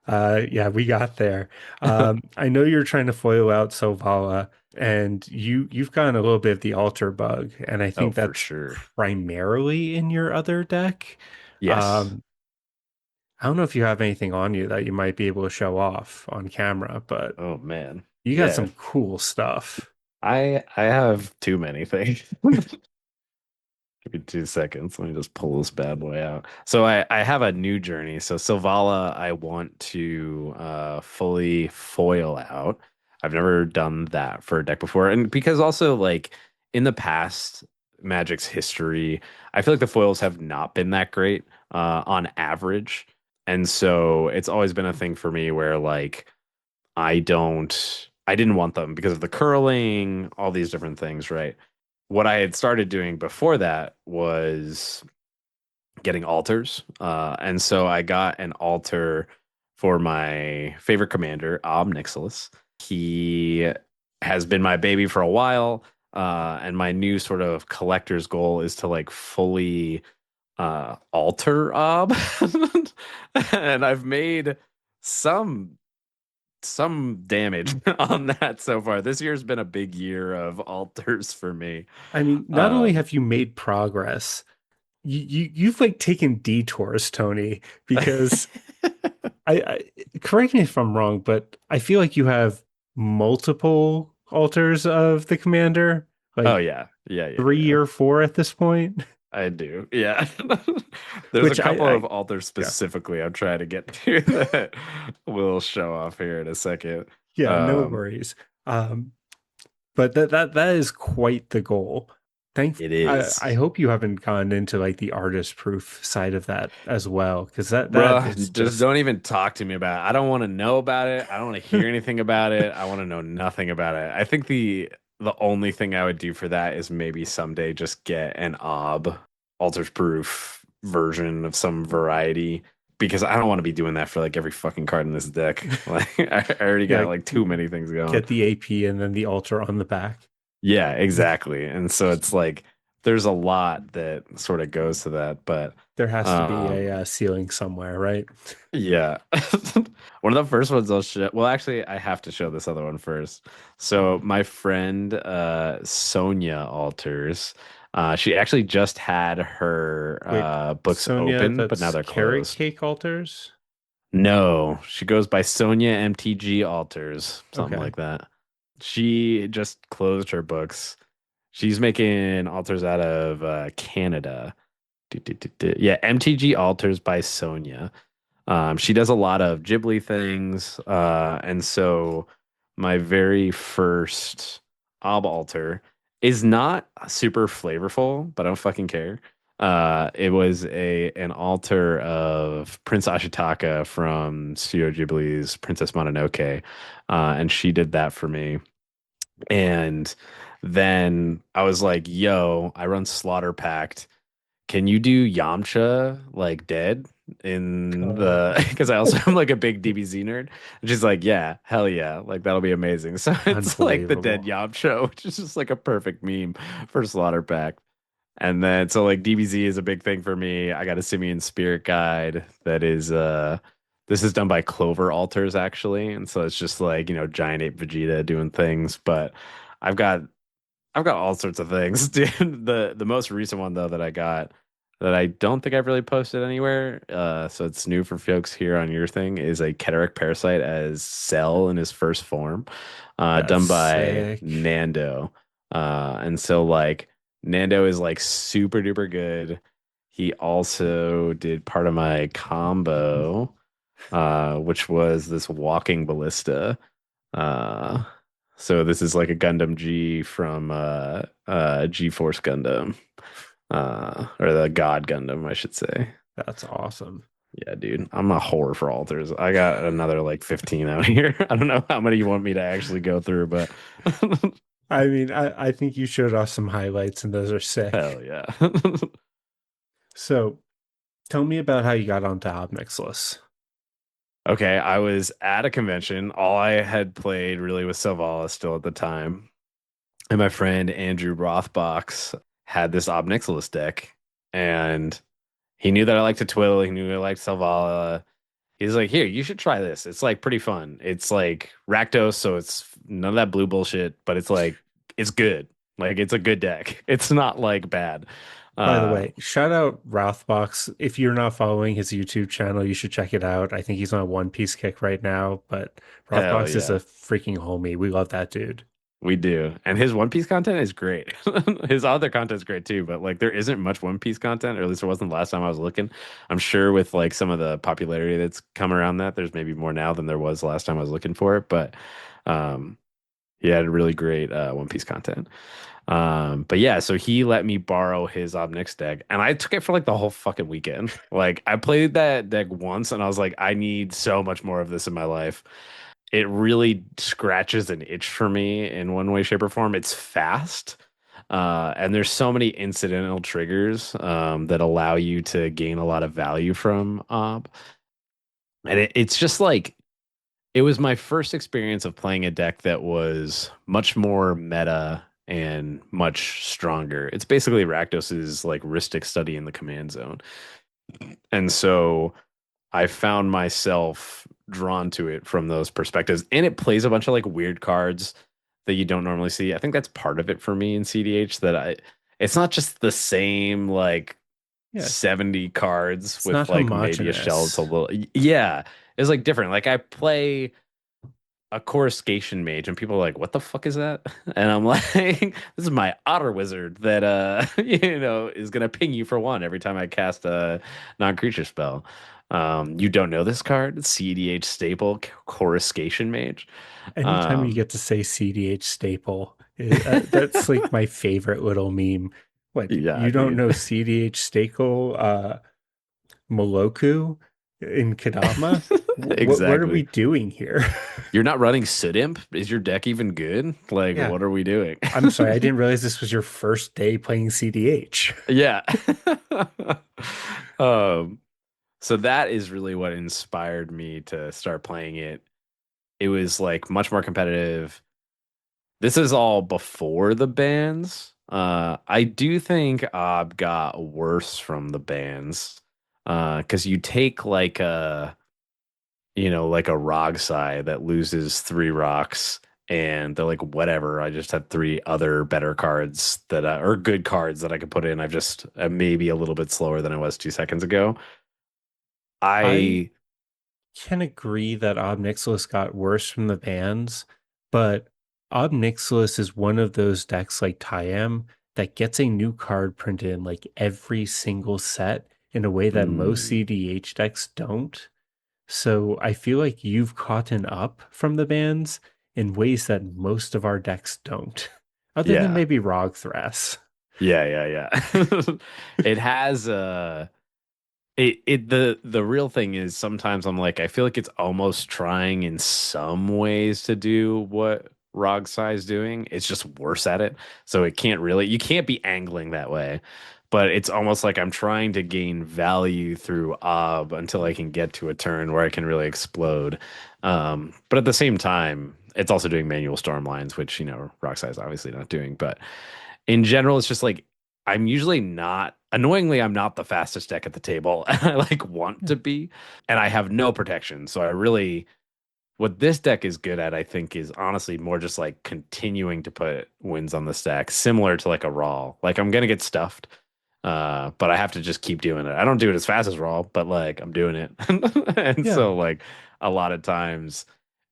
Yeah, we got there. I know you're trying to foil out Sovala, and you've gotten a little bit of the altar bug, and I Oh, think for that's sure. primarily in your other deck. Yes. Um, I don't know if you have anything on you that you might be able to show off on camera, but Oh man. you got Yeah. some cool stuff. I have too many things. Give me 2 seconds. Let me just pull this bad boy out. So I have a new journey. So Silvala, I want to fully foil out. I've never done that for a deck before. And because also like in the past Magic's history, I feel like the foils have not been that great on average. And so it's always been a thing for me where like I didn't want them because of the curling, all these different things, right? What I had started doing before that was getting altars. And so I got an altar for my favorite commander, Ob Nix. He has been my baby for a while. And my new sort of collector's goal is to like fully alter Ob. And I've made some some damage on that so far. This year's been a big year of altars for me. I mean, not only Um, have you made progress, you've like taken detours, Tony, because I correct me if I'm wrong, but I feel like you have multiple altars of the commander, oh like yeah, yeah, yeah, three yeah. or four at this point. I do. Yeah. There's a Which couple of I altars yeah, specifically I'm trying to get to that we'll show off here in a second. yeah, no Um, worries. Um, but that is quite the goal. it I is. hope you haven't gone into like the artist proof side of that as well, because that is Bruh, just just don't even talk to me about it. I don't want to know about it. I don't want to hear anything about it. I want to know nothing about it. I think the only thing I would do for that is maybe someday just get an ob alters proof version of some variety because I don't want to be doing that for like every fucking card in this deck. Like I already yeah, got like too many things going. get the AP and then the altar on the back. Yeah, exactly. And so it's like there's a lot that sort of goes to that, but There has to be a um ceiling somewhere, right? yeah. One of the first ones I'll show. Well, actually, I have to show this other one first. So my friend Sonia Alters, she actually just had her Wait, books Sonia, open, but now that's they're carrot closed. cake altars? No, she goes by Sonia MTG Alters, something Okay. like that. She just closed her books. She's making altars out of Canada. Yeah, MTG Alters by Sonia. She does a lot of Ghibli things, and so my very first Ob altar is not super flavorful, but I don't fucking care. It was a an altar of Prince Ashitaka from Studio Ghibli's Princess Mononoke, and she did that for me. And then I was like, "Yo, I run Slaughter Pact. Can you do Yamcha like dead in the because I also am like a big DBZ nerd. And she's like, yeah, hell yeah, like that'll be amazing. So it's like the dead Unbelievable. Yamcha, which is just like a perfect meme for Slaughter Pack. And then so like DBZ is a big thing for me. I got a Simian Spirit Guide that is this is done by Clover Altars actually. And so it's just like, giant ape Vegeta doing things. But I've got I've got all sorts of things, dude. The most recent one though that I got that I don't think I've really posted anywhere, so it's new for folks here on your thing, is a Keteric Parasite as Cell in his first form, That's done by sick. Nando. And so like Nando is like super duper good. He also did part of my combo, which was this walking ballista. Uh, so this is like a Gundam G from G-Force Gundam, or the God Gundam, I should say. That's awesome. Yeah, dude, I'm a whore for alters. I got another like 15 out here. I don't know how many you want me to actually go through, but I mean, I think you showed off some highlights, and those are sick. hell yeah. So tell me about how you got onto Ob Nix. Okay, I was at a convention. All I had played really was Selvala still at the time. And my friend Andrew Rothbox had this Ob Nixilis deck, and he knew that I liked to twiddle. He knew I liked Selvala. He's like, here, you should try this. It's like pretty fun. It's like Rakdos, so it's none of that blue bullshit, but it's like it's good. Like it's a good deck. It's not like bad. By the Uh way, shout out Routhbox. If you're not following his YouTube channel, you should check it out. I think he's on a One Piece kick right now, but Hell Routhbox is a yeah. freaking homie. We love that dude. We do. And his One Piece content is great. His other content is great too, but like there isn't much One Piece content, or at least there wasn't the last time I was looking. I'm sure with like some of the popularity that's come around that, there's maybe more now than there was the last time I was looking for it. But um he had really great One Piece content. But yeah, so he let me borrow his Ob Nix deck, and I took it for like the whole fucking weekend. Like I played that deck once, and I was like, I need so much more of this in my life. It really scratches an itch for me in one way, shape, or form. It's fast. And there's so many incidental triggers that allow you to gain a lot of value from Ob. And it's just like it was my first experience of playing a deck that was much more meta and much stronger. It's basically Rakdos's like Rhystic study in the command zone. And so I found myself drawn to it from those perspectives. And it plays a bunch of like weird cards that you don't normally see. I think that's part of it for me in cEDH that it's not just the same like Yeah, 70 cards it's with not like maybe a shell. It's a homogenous. little, yeah, it's like different. Like I play a coruscation mage and people are like, what the fuck is that? And I'm like, this is my otter wizard that is gonna ping you for one every time I cast a non-creature spell. You don't know this card? cEDH staple coruscation mage. Anytime you Um, get to say cEDH staple, that's like my favorite little meme. What, yeah, you don't dude. know cEDH staple Moloku in Kadama? What are we Exactly. doing here? You're not running Soot Imp? Is your deck even good? Like, Yeah, what are we doing? I'm sorry, I didn't realize this was your first day playing cEDH. Yeah. Um, so that is really what inspired me to start playing it. It was like much more competitive. This is all before the bans. I do think Ob got worse from the bans. Because you take like like a Rogsai that loses 3 rocks, and they're like, whatever. I just had 3 other better cards or good cards that I could put in. I'm maybe a little bit slower than I was 2 seconds ago. I I can agree that Ob Nixilis got worse from the bans, but Ob Nixilis is one of those decks like Tayam that gets a new card printed in like every single set in a way that most mm, cEDH decks don't. So I feel like you've caught up from the bans in ways that most of our decks don't, other than Yeah. maybe Rog Thras. Yeah, yeah. It has the real thing is sometimes I'm like I feel like it's almost trying in some ways to do what Rogsai's doing. It's just worse at it. So it can't really you can't be angling that way. But it's almost like I'm trying to gain value through Ob until I can get to a turn where I can really explode. But at the same time, it's also doing manual storm lines, which, Rocksai is obviously not doing. But in general, it's just like I'm usually not annoyingly, I'm not the fastest deck at the table. And I like want Yeah. to be, and I have no protection. So I really what this deck is good at, I think, is honestly more just like continuing to put wins on the stack, similar to like a Raw. Like I'm gonna get stuffed. But I have to just keep doing it. I don't do it as fast as Raw, but like I'm doing it. And Yeah. so like a lot of times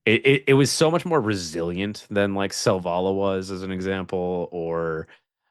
it was so much more resilient than like Selvala was as an example, or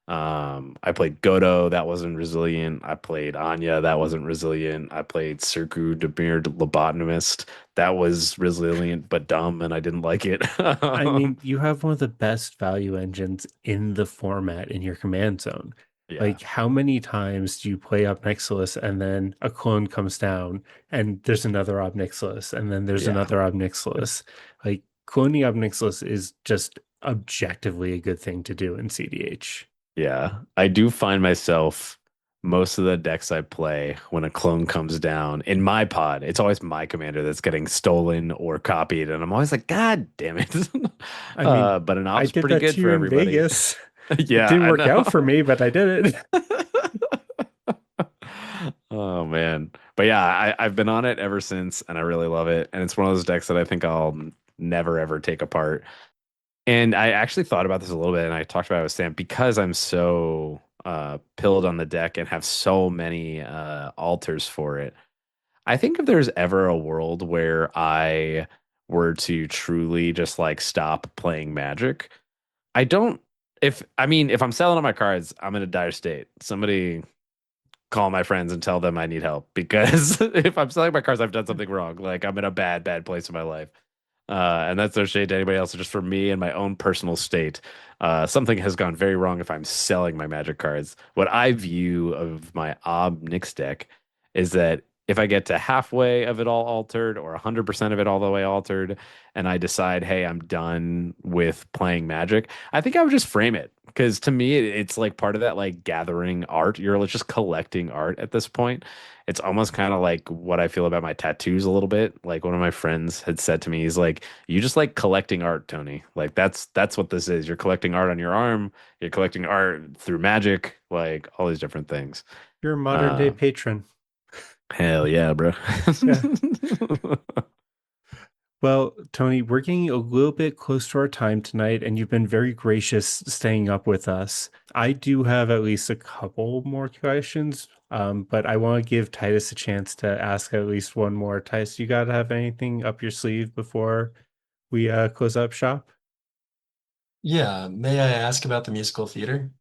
I played Godo, that wasn't resilient. I played Anya, that wasn't resilient. I played Circu Demir Lobotomist, that was resilient but dumb, and I didn't like it. I mean, you have one of the best value engines in the format in your command zone. Yeah, Like, how many times do you play Ob Nixilis and then a clone comes down and there's another Ob Nixilis and then there's yeah, another Ob Nixilis? Like, cloning Ob Nixilis is just objectively a good thing to do in cEDH. yeah. I do find myself most of the decks I play when a clone comes down in my pod, it's always my commander that's getting stolen or copied, and I'm always like, God damn it. I mean, But an I op's did pretty that good to for you in everybody. Vegas. It Yeah, didn't I work out for know. me, but I did it. Oh man. But yeah, I've been on it ever since and I really love it. And it's one of those decks that I think I'll never ever take apart. And I actually thought about this a little bit and I talked about it with Sam because I'm so pilled on the deck and have so many alters for it. I think if there's ever a world where I were to truly just like stop playing Magic, I don't if I mean if I'm selling all my cards, I'm in a dire state. Somebody call my friends and tell them I need help because if I'm selling my cars, I've done something wrong. Like I'm in a bad place in my life. And that's no shade to anybody else. Just for me and my own personal state, something has gone very wrong if I'm selling my magic cards. What I view of my Ob Nix deck is that if I get to halfway of it all altered or 100% of it all the way altered, and I decide, hey, I'm done with playing magic, I think I would just frame it. Because to me, it's like part of that like gathering art. You're just collecting art at this point. It's almost kind of like what I feel about my tattoos a little bit. Like one of my friends had said to me, he's like, "You just like collecting art, Tony. Like that's what this is. You're collecting art on your arm. You're collecting art through magic, like all these different things." You're a modern day Uh, patron. hell yeah, bro. Yeah. Well, Tony, we're getting a little bit close to our time tonight, and you've been very gracious staying up with us. I do have at least a couple more questions, but I want to give Titus a chance to ask at least one more. Titus, you got to have anything up your sleeve before we close up shop? Yeah, may I ask about the musical theater?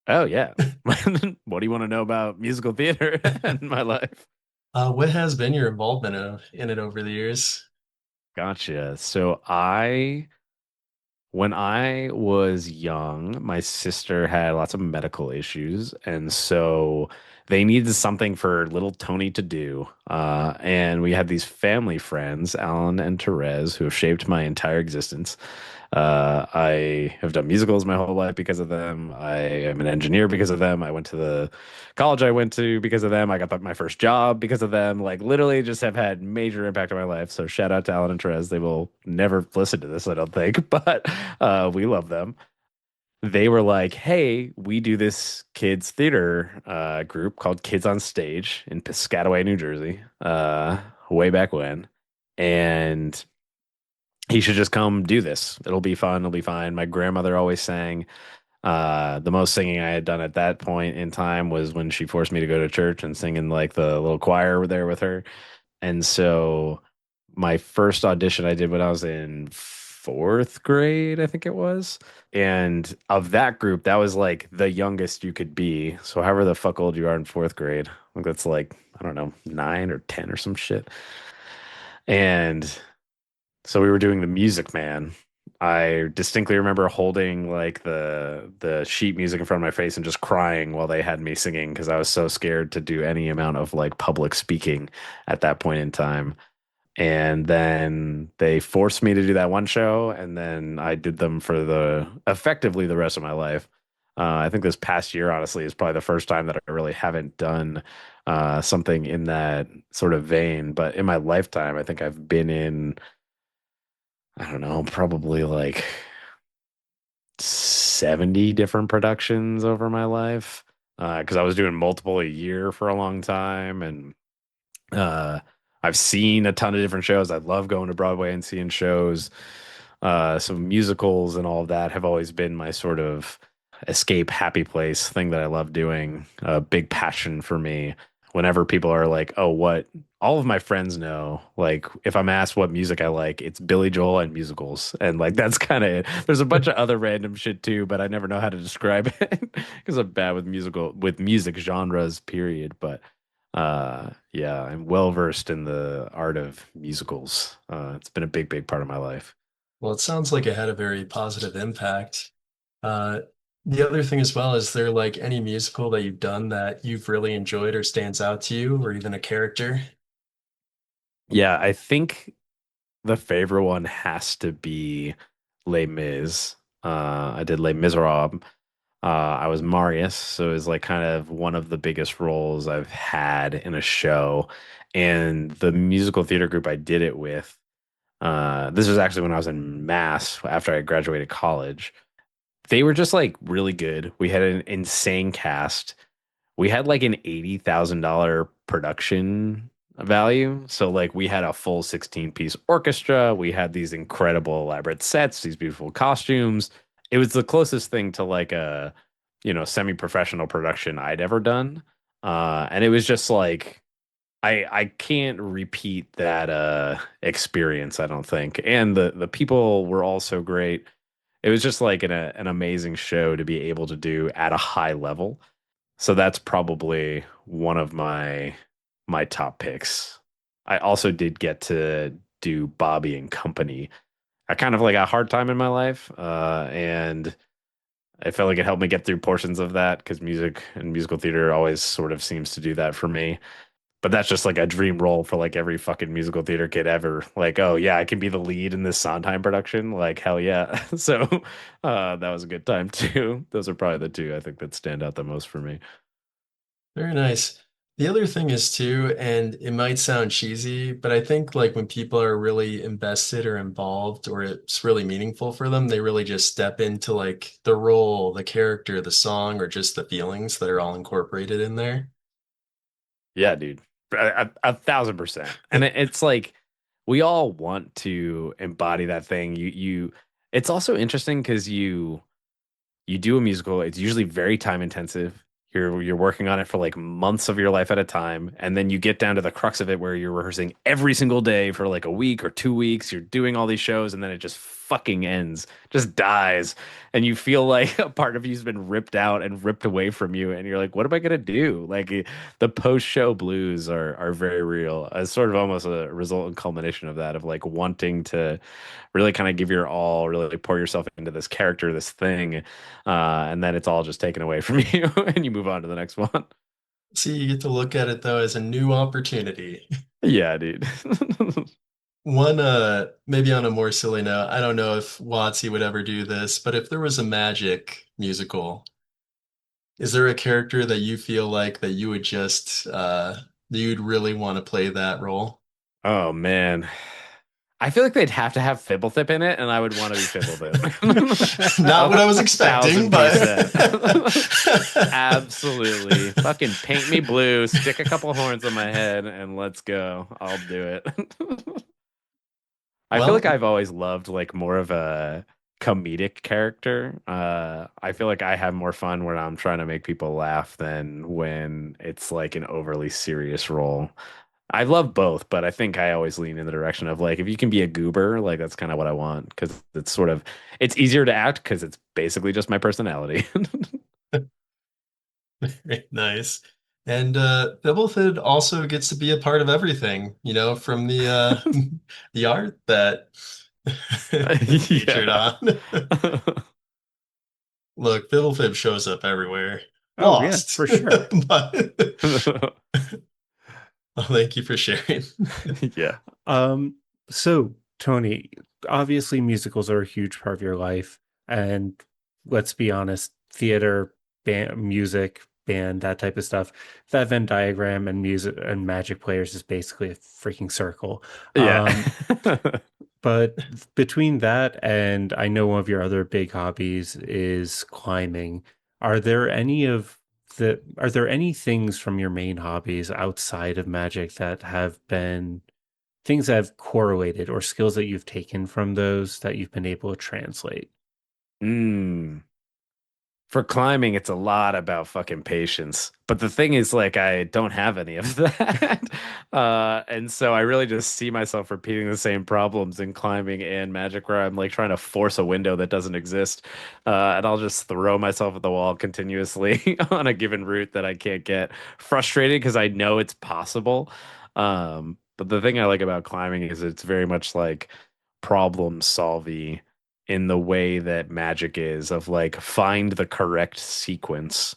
Oh yeah. What do you want to know about musical theater in my life? What has been your involvement in it over the years? Gotcha. When I was young, my sister had lots of medical issues, and so they needed something for little Tony to do. And we had these family friends, Alan and Therese, who have shaped my entire existence. I have done musicals my whole life because of them. I am an engineer because of them. I went to the college I went to because of them. I got my first job because of them. Like literally just have had major impact on my life. So shout out to Alan and Therese. They will never listen to this, I don't think, but we love them. They were like, "Hey, we do this kids theater group called Kids on Stage in Piscataway, New Jersey, way back when, and he should just come do this. It'll be fun. It'll be fine." My grandmother always sang. The most singing I had done at that point in time was when she forced me to go to church and sing in like the little choir there with her. And so my first audition I did when I was in fourth grade, I think it was. And of that group, that was like the youngest you could be. So however the fuck old you are in fourth grade, I think that's like, I don't know, 9 or 10 or some shit. And so we were doing the Music Man. I distinctly remember holding like the sheet music in front of my face and just crying while they had me singing because I was so scared to do any amount of like public speaking at that point in time. And then they forced me to do that one show, and then I did them for the effectively the rest of my life. I think this past year, honestly, is probably the first time that I really haven't done something in that sort of vein. But in my lifetime, I think I've been in, I don't know, probably like 70 different productions over my life. Because I was doing multiple a year for a long time, and uh, I've seen a ton of different shows. I love going to Broadway and seeing shows. So musicals and all of that have always been my sort of escape happy place thing that I love doing. A big passion for me. Whenever people are like, "Oh, what?" All of my friends know. Like, if I'm asked what music I like, it's Billy Joel and musicals, and like that's kind of it. There's a bunch of other random shit too, but I never know how to describe it because I'm bad with music genres. Period. But yeah, I'm well versed in the art of musicals. It's been a big part of my life. Well, it sounds like it had a very positive impact. Uh, the other thing as well, is there like any musical that you've done that you've really enjoyed or stands out to you, or even a character? Yeah, I think the favorite one has to be Les Mis. I did Les Miserables. I was Marius, so it was like kind of one of the biggest roles I've had in a show. And the musical theater group I did it with, this was actually when I was in Mass after I graduated college. They were just like really good. We had an insane cast. We had like an $80,000 production value. So like we had a full 16-piece orchestra. We had these incredible elaborate sets, these beautiful costumes. It was the closest thing to like a, semi-professional production I'd ever done. And it was just like I can't repeat that experience, I don't think. And the people were all so great. It was just like an amazing show to be able to do at a high level. So that's probably one of my top picks. I also did get to do Bobby and Company. I kind of like a hard time in my life, and I felt like it helped me get through portions of that because music and musical theater always sort of seems to do that for me. But that's just like a dream role for like every fucking musical theater kid ever. Like, oh yeah, I can be the lead in this Sondheim production. Like, hell yeah. So that was a good time too. Those are probably the two I think that stand out the most for me. Very nice. The other thing is too, and it might sound cheesy, but I think like when people are really invested or involved or it's really meaningful for them, they really just step into like the role, the character, the song, or just the feelings that are all incorporated in there. Yeah, dude. A 1,000%. And it's like we all want to embody that thing. It's also interesting because you do a musical, it's usually very time intensive. You're working on it for like months of your life at a time, and then you get down to the crux of it where you're rehearsing every single day for like a week or 2 weeks. You're doing all these shows, and then it just fucking ends, just dies, and you feel like a part of you's been ripped out and ripped away from you, and you're like, what am I gonna do? Like the post show blues are very real. It's sort of almost a result and culmination of that, of like wanting to really kind of give your all, really pour yourself into this character, this thing, and then it's all just taken away from you, and you move on to the next one. See, you get to look at it though as a new opportunity. Yeah, dude. One, maybe on a more silly note, I don't know if Watsy would ever do this, but if there was a magic musical, is there a character that you feel like that you would just that you'd really want to play that role? Oh man. I feel like they'd have to have Fibblethip in it, and I would want to be Fibblethip. Not A what I was expecting, thousand but percent. Absolutely. Fucking paint me blue, stick a couple horns on my head, and let's go. I'll do it. I feel like well, I've always loved like more of a comedic character. I feel like I have more fun when I'm trying to make people laugh than when it's like an overly serious role. I love both, but I think I always lean in the direction of like if you can be a goober, like that's kind of what I want because it's easier to act because it's basically just my personality. nice. And Fibblethid also gets to be a part of everything, from the the art that is featured Yeah. on. Look, Fibblethid shows up everywhere. Oh yeah, Lost. for sure. But well, thank you for sharing. Yeah. Um, so Tony, obviously musicals are a huge part of your life, and let's be honest, theater, band, music, band, that type of stuff, that Venn diagram and music and Magic players is basically a freaking circle. Yeah. But between that and I know one of your other big hobbies is climbing. Are there any of are there any things from your main hobbies outside of Magic that have been things that have correlated or skills that you've taken from those that you've been able to translate? Mm. For climbing, it's a lot about fucking patience. But the thing is, like, I don't have any of that. And so I really just see myself repeating the same problems in climbing and magic where I'm like trying to force a window that doesn't exist. And I'll just throw myself at the wall continuously on a given route that I can't get. Frustrated because I know it's possible. But the thing I like about climbing is it's very much like problem solving in the way that magic is of like find the correct sequence.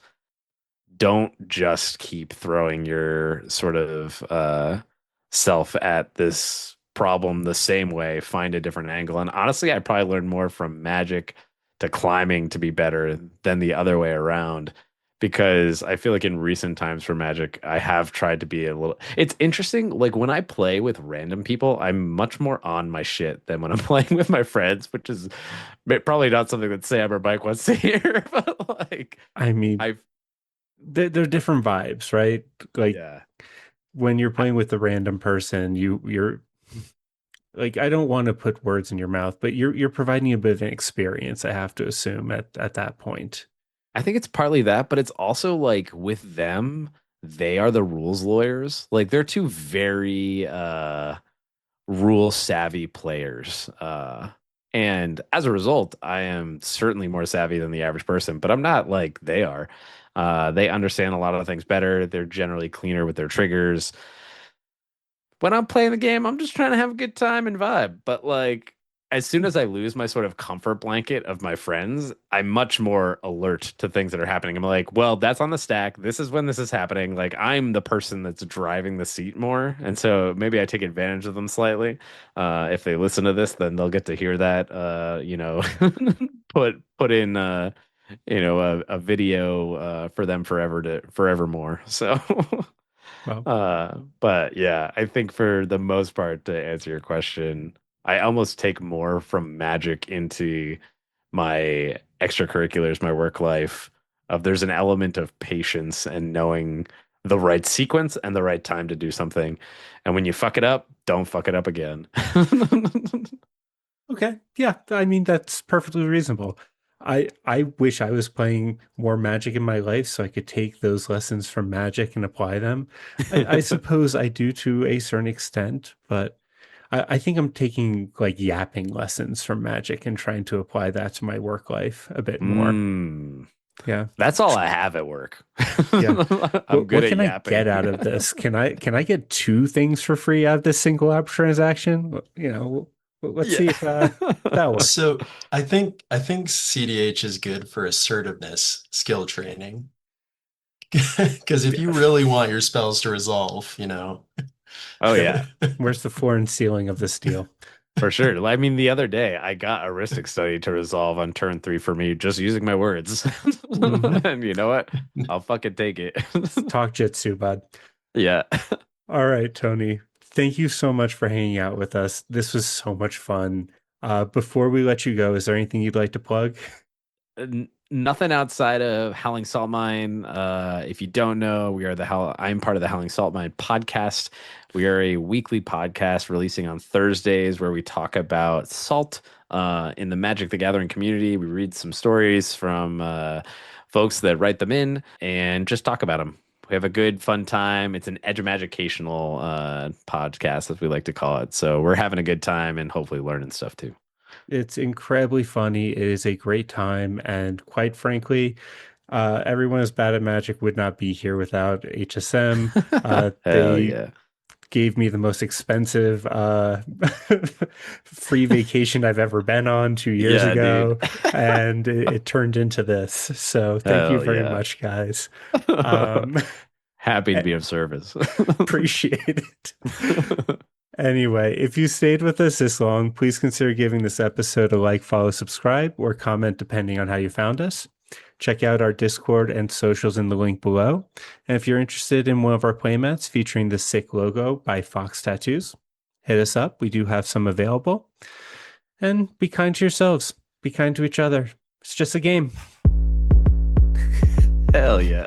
Don't just keep throwing your sort of self at this problem the same way. Find a different angle. And honestly, I probably learned more from magic to climbing to be better than the other way around. Because I feel like in recent times for Magic, I have tried to be a little. It's interesting. Like when I play with random people, I'm much more on my shit than when I'm playing with my friends, which is probably not something that Sam or Mike wants to hear. But like, I mean, I've, they're different vibes, right? Like yeah. when you're I, playing with a random person, you're like I don't want to put words in your mouth, but you're providing a bit of an experience, I have to assume at that point. I think it's partly that, but it's also like with them, they are the rules lawyers. Like they're two very rule savvy players. And as a result, I am certainly more savvy than the average person, but I'm not like they are. They understand a lot of things better. They're generally cleaner with their triggers. When I'm playing the game, I'm just trying to have a good time and vibe. But like, as soon as I lose my sort of comfort blanket of my friends, I'm much more alert to things that are happening. I'm like, well, that's on the stack. This is when this is happening. Like, I'm the person that's driving the seat more. And so maybe I take advantage of them slightly. If they listen to this, then they'll get to hear that, put in, a video for them forevermore. So. Well, But yeah, I think for the most part, to answer your question, I almost take more from magic into my extracurriculars, my work life. Of there's an element of patience and knowing the right sequence and the right time to do something. And when you fuck it up, don't fuck it up again. okay. Yeah, I mean that's perfectly reasonable. I wish I was playing more Magic in my life so I could take those lessons from Magic and apply them. I suppose I do to a certain extent, but I think I'm taking like yapping lessons from Magic and trying to apply that to my work life a bit more. Mm, Yeah. that's all I have at work. Yeah. I'm good What at can I yapping. get out of this? Can I get two things for free out of this single app transaction? Let's Yeah. see if that works. So I think cEDH is good for assertiveness skill training. Because if you really want your spells to resolve, Oh yeah. Where's the floor and ceiling of this deal? For sure. I mean, the other day I got a Ristic study to resolve on turn 3 for me just using my words. Hmm. And you know what? I'll fucking take it. Talk jitsu, bud. Yeah. All right, Tony. Thank you so much for hanging out with us. This was so much fun. Before we let you go, is there anything you'd like to plug? Nothing outside of Howling Salt Mine. If you don't know, I'm part of the Howling Salt Mine podcast. We are a weekly podcast releasing on Thursdays where we talk about salt in the Magic the Gathering community. We read some stories from folks that write them in and just talk about them. We have a good, fun time. It's an educational podcast, as we like to call it. So we're having a good time and hopefully learning stuff too. It's incredibly funny. It is a great time. And quite frankly, Everyone is bad at magic would not be here without HSM. Hell They yeah. gave me the most expensive free vacation I've ever been on 2 years Yeah, dude. ago, and it turned into this. So thank you Hell very yeah. much, guys. Um, Happy to be of service. appreciate it. Anyway, if you stayed with us this long, please consider giving this episode a like, follow, subscribe, or comment depending on how you found us. Check out our Discord and socials in the link below. And if you're interested in one of our playmats featuring the sick logo by Fox Tattoos, hit us up. We do have some available. And be kind to yourselves. Be kind to each other. It's just a game. Hell yeah.